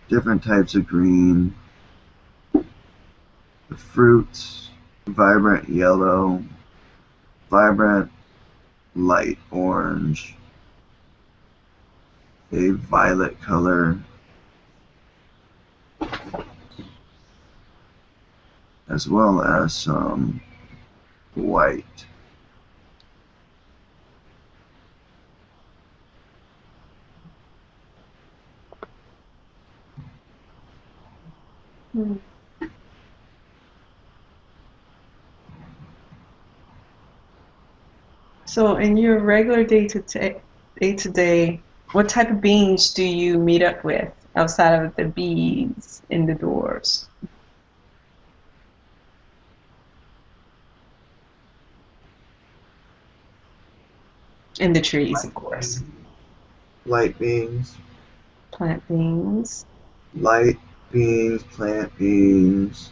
Different types of green. The fruits, vibrant yellow, vibrant light orange, a violet color, as well as some white. Hmm. So, in your regular day to day, what type of beings do you meet up with outside of the bees in the doors and the trees, of course? Light beings, Plant beings. light beings, plant beings.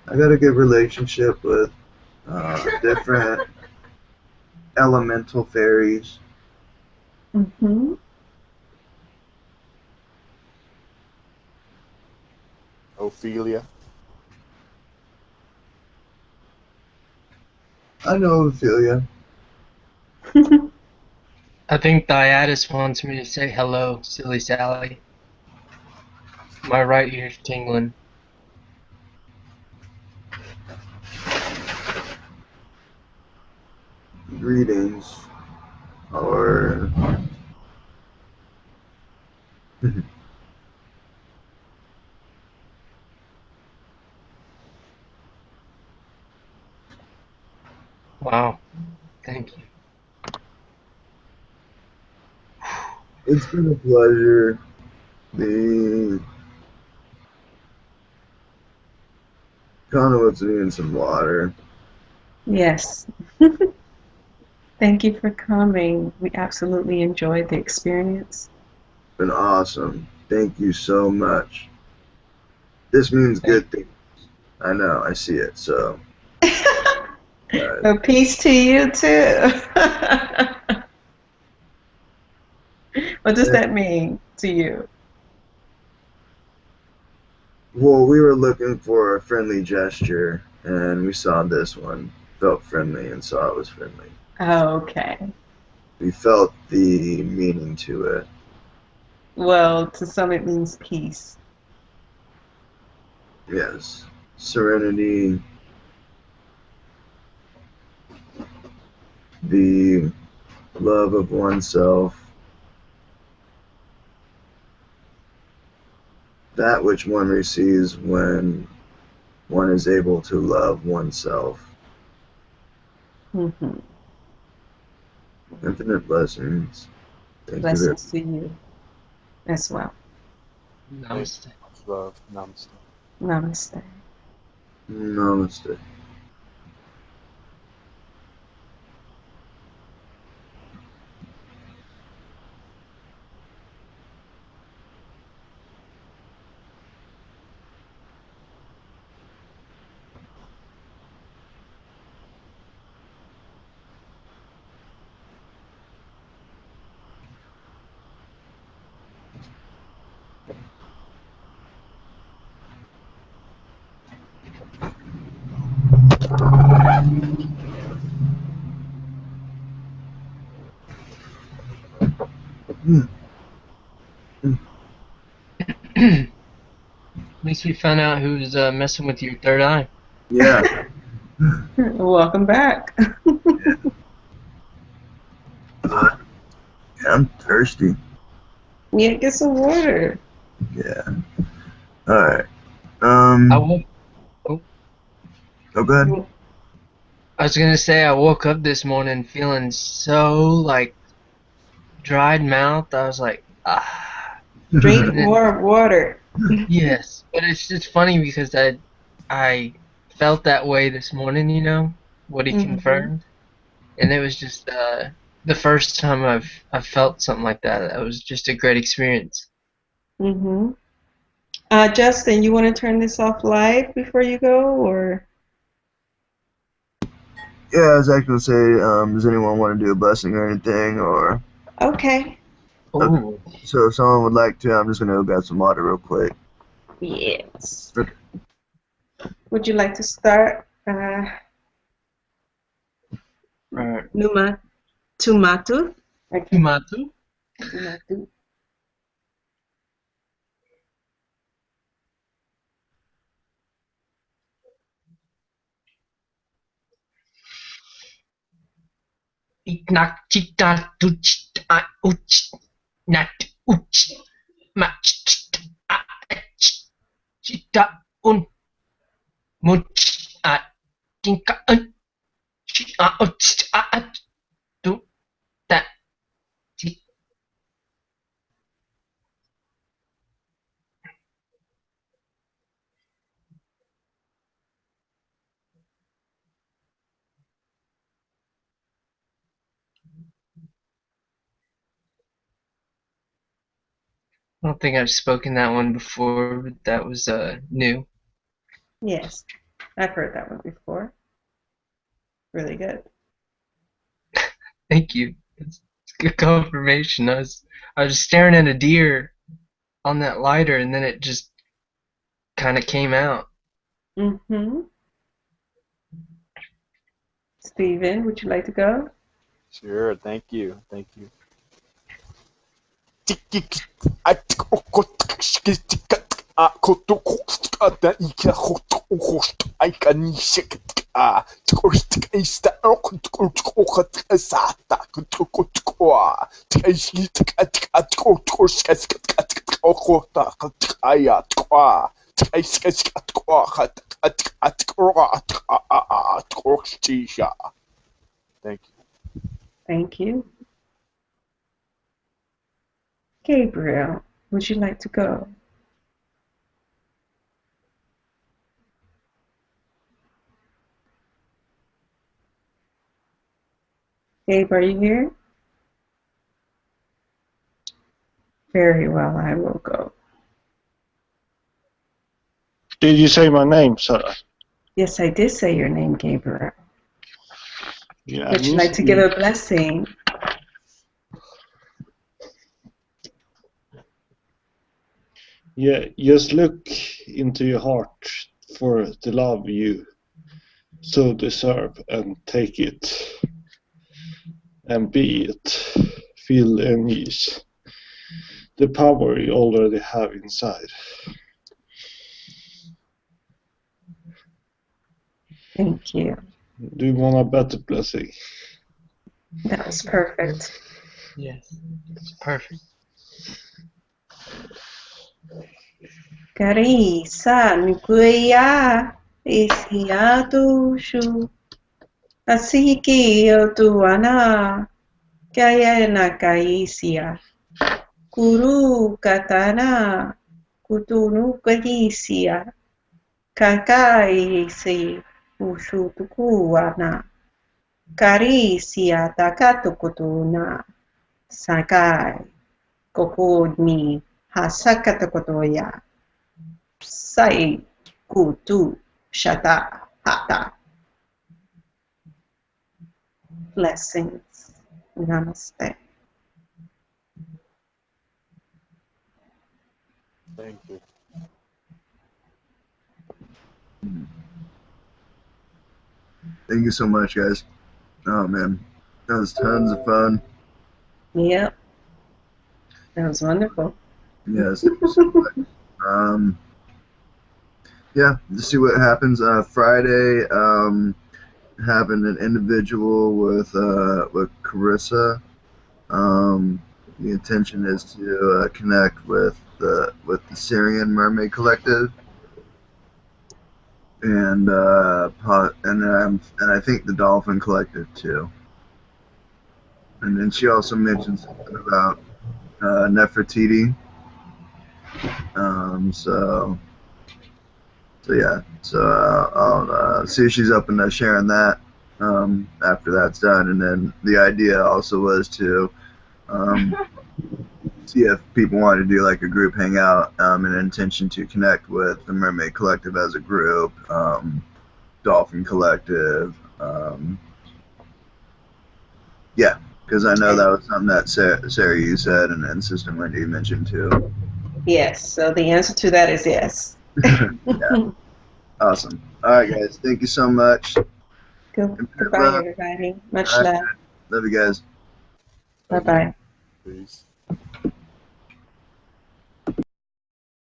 I got a good relationship with different elemental fairies. Mm-hmm. Ophelia. I know Ophelia. I think Diatis wants me to say hello, silly Sally. My right ear's tingling. Greetings. Or Wow, thank you. It's been a pleasure. The Conduit's needing some water. Yes. Thank you for coming. We absolutely enjoyed the experience. Been awesome. Thank you so much. This means good things. I know. I see it. So, A peace to you too. What does that mean to you? well, we were looking for a friendly gesture, and we saw this one. Felt friendly and saw it was friendly. Okay. We felt the meaning to it. Well, to some it means peace. Yes. Serenity, the love of oneself, that which one receives when one is able to love oneself. Mm-hmm. Infinite blessings. Thank you very Blessings to you as well. Namaste. Much love. Namaste. Namaste. much. Namaste. Mm, At least we found out who's messing with your third eye. yeah. Welcome back. I'm thirsty. Yeah, get some water. Yeah. All right. I woke. Oh, Oh, good. I was gonna say I woke up this morning feeling so like dried mouth. I was like, ah. Drink And then more water. yes, but it's just funny because I felt that way this morning. You know what he Mm-hmm. confirmed, and it was just the first time I've felt something like that. That was just a great experience. Mm-hmm. Justin, you want to turn this off live before you go, or? Yeah, I was actually gonna say, does anyone want to do a blessing or anything? Or Okay. okay. Oh, So if someone would like to, I'm just gonna go grab some water real quick. Yes. Okay. Would you like to start, right. Numa Tumatu? Okay. Umatu. Tumatu. Iknak chita tuch a uch nat uch mach a chita un much a tinka un chi a uch a tu that. I don't think I've spoken that one before, but that was new. Yes, I've heard that one before. Really good. Thank you. It's good confirmation. I was staring at a deer on that lighter, and then it just kind of came out. Mm-hmm. Steven, would you like to go? Sure. Thank you. Thank you. Thank you. Thank you. Gabriel, would you like to go? Gabe, are you here? Very well, I will go. Did you say my name, Sarah? Yes, I did say your name, Gabriel. Yeah, Would you like to give a blessing? Yeah, just look into your heart for the love you so deserve and take it and be it. Feel and use the power you already have inside. Thank you. Do you want a better blessing? That was perfect. Yes, it's perfect. Karisa nukuya isiatu shu asiki otuana kaya nakaisia kuru katana kutunu kahisia kakaisi ushutukuana karisia takatukutuna sakai kokudni hasakatakotoya sai kutu shata hata. Blessings. Namaste. Thank you. Thank you so much, guys. Oh man, that was tons of fun. Yep. That was wonderful. Yes, thank you so much. Yeah, just see what happens. Friday, having an individual with Carissa. The intention is to connect with the Syrian Mermaid Collective, and and I think the Dolphin Collective too. And then she also mentioned something about Nefertiti. So yeah. So I'll see if she's open to sharing that after that's done. And then the idea also was to see if people wanted to do like a group hangout, an intention to connect with the Mermaid Collective as a group, Dolphin Collective. Yeah, because I know that was something that Sarah you said, and Sister Wendy mentioned too. Yes. So the answer to that is yes. Yeah, awesome. All right, guys, thank you so much. Goodbye, everybody. Much All right, love. love you guys. Bye bye. Peace.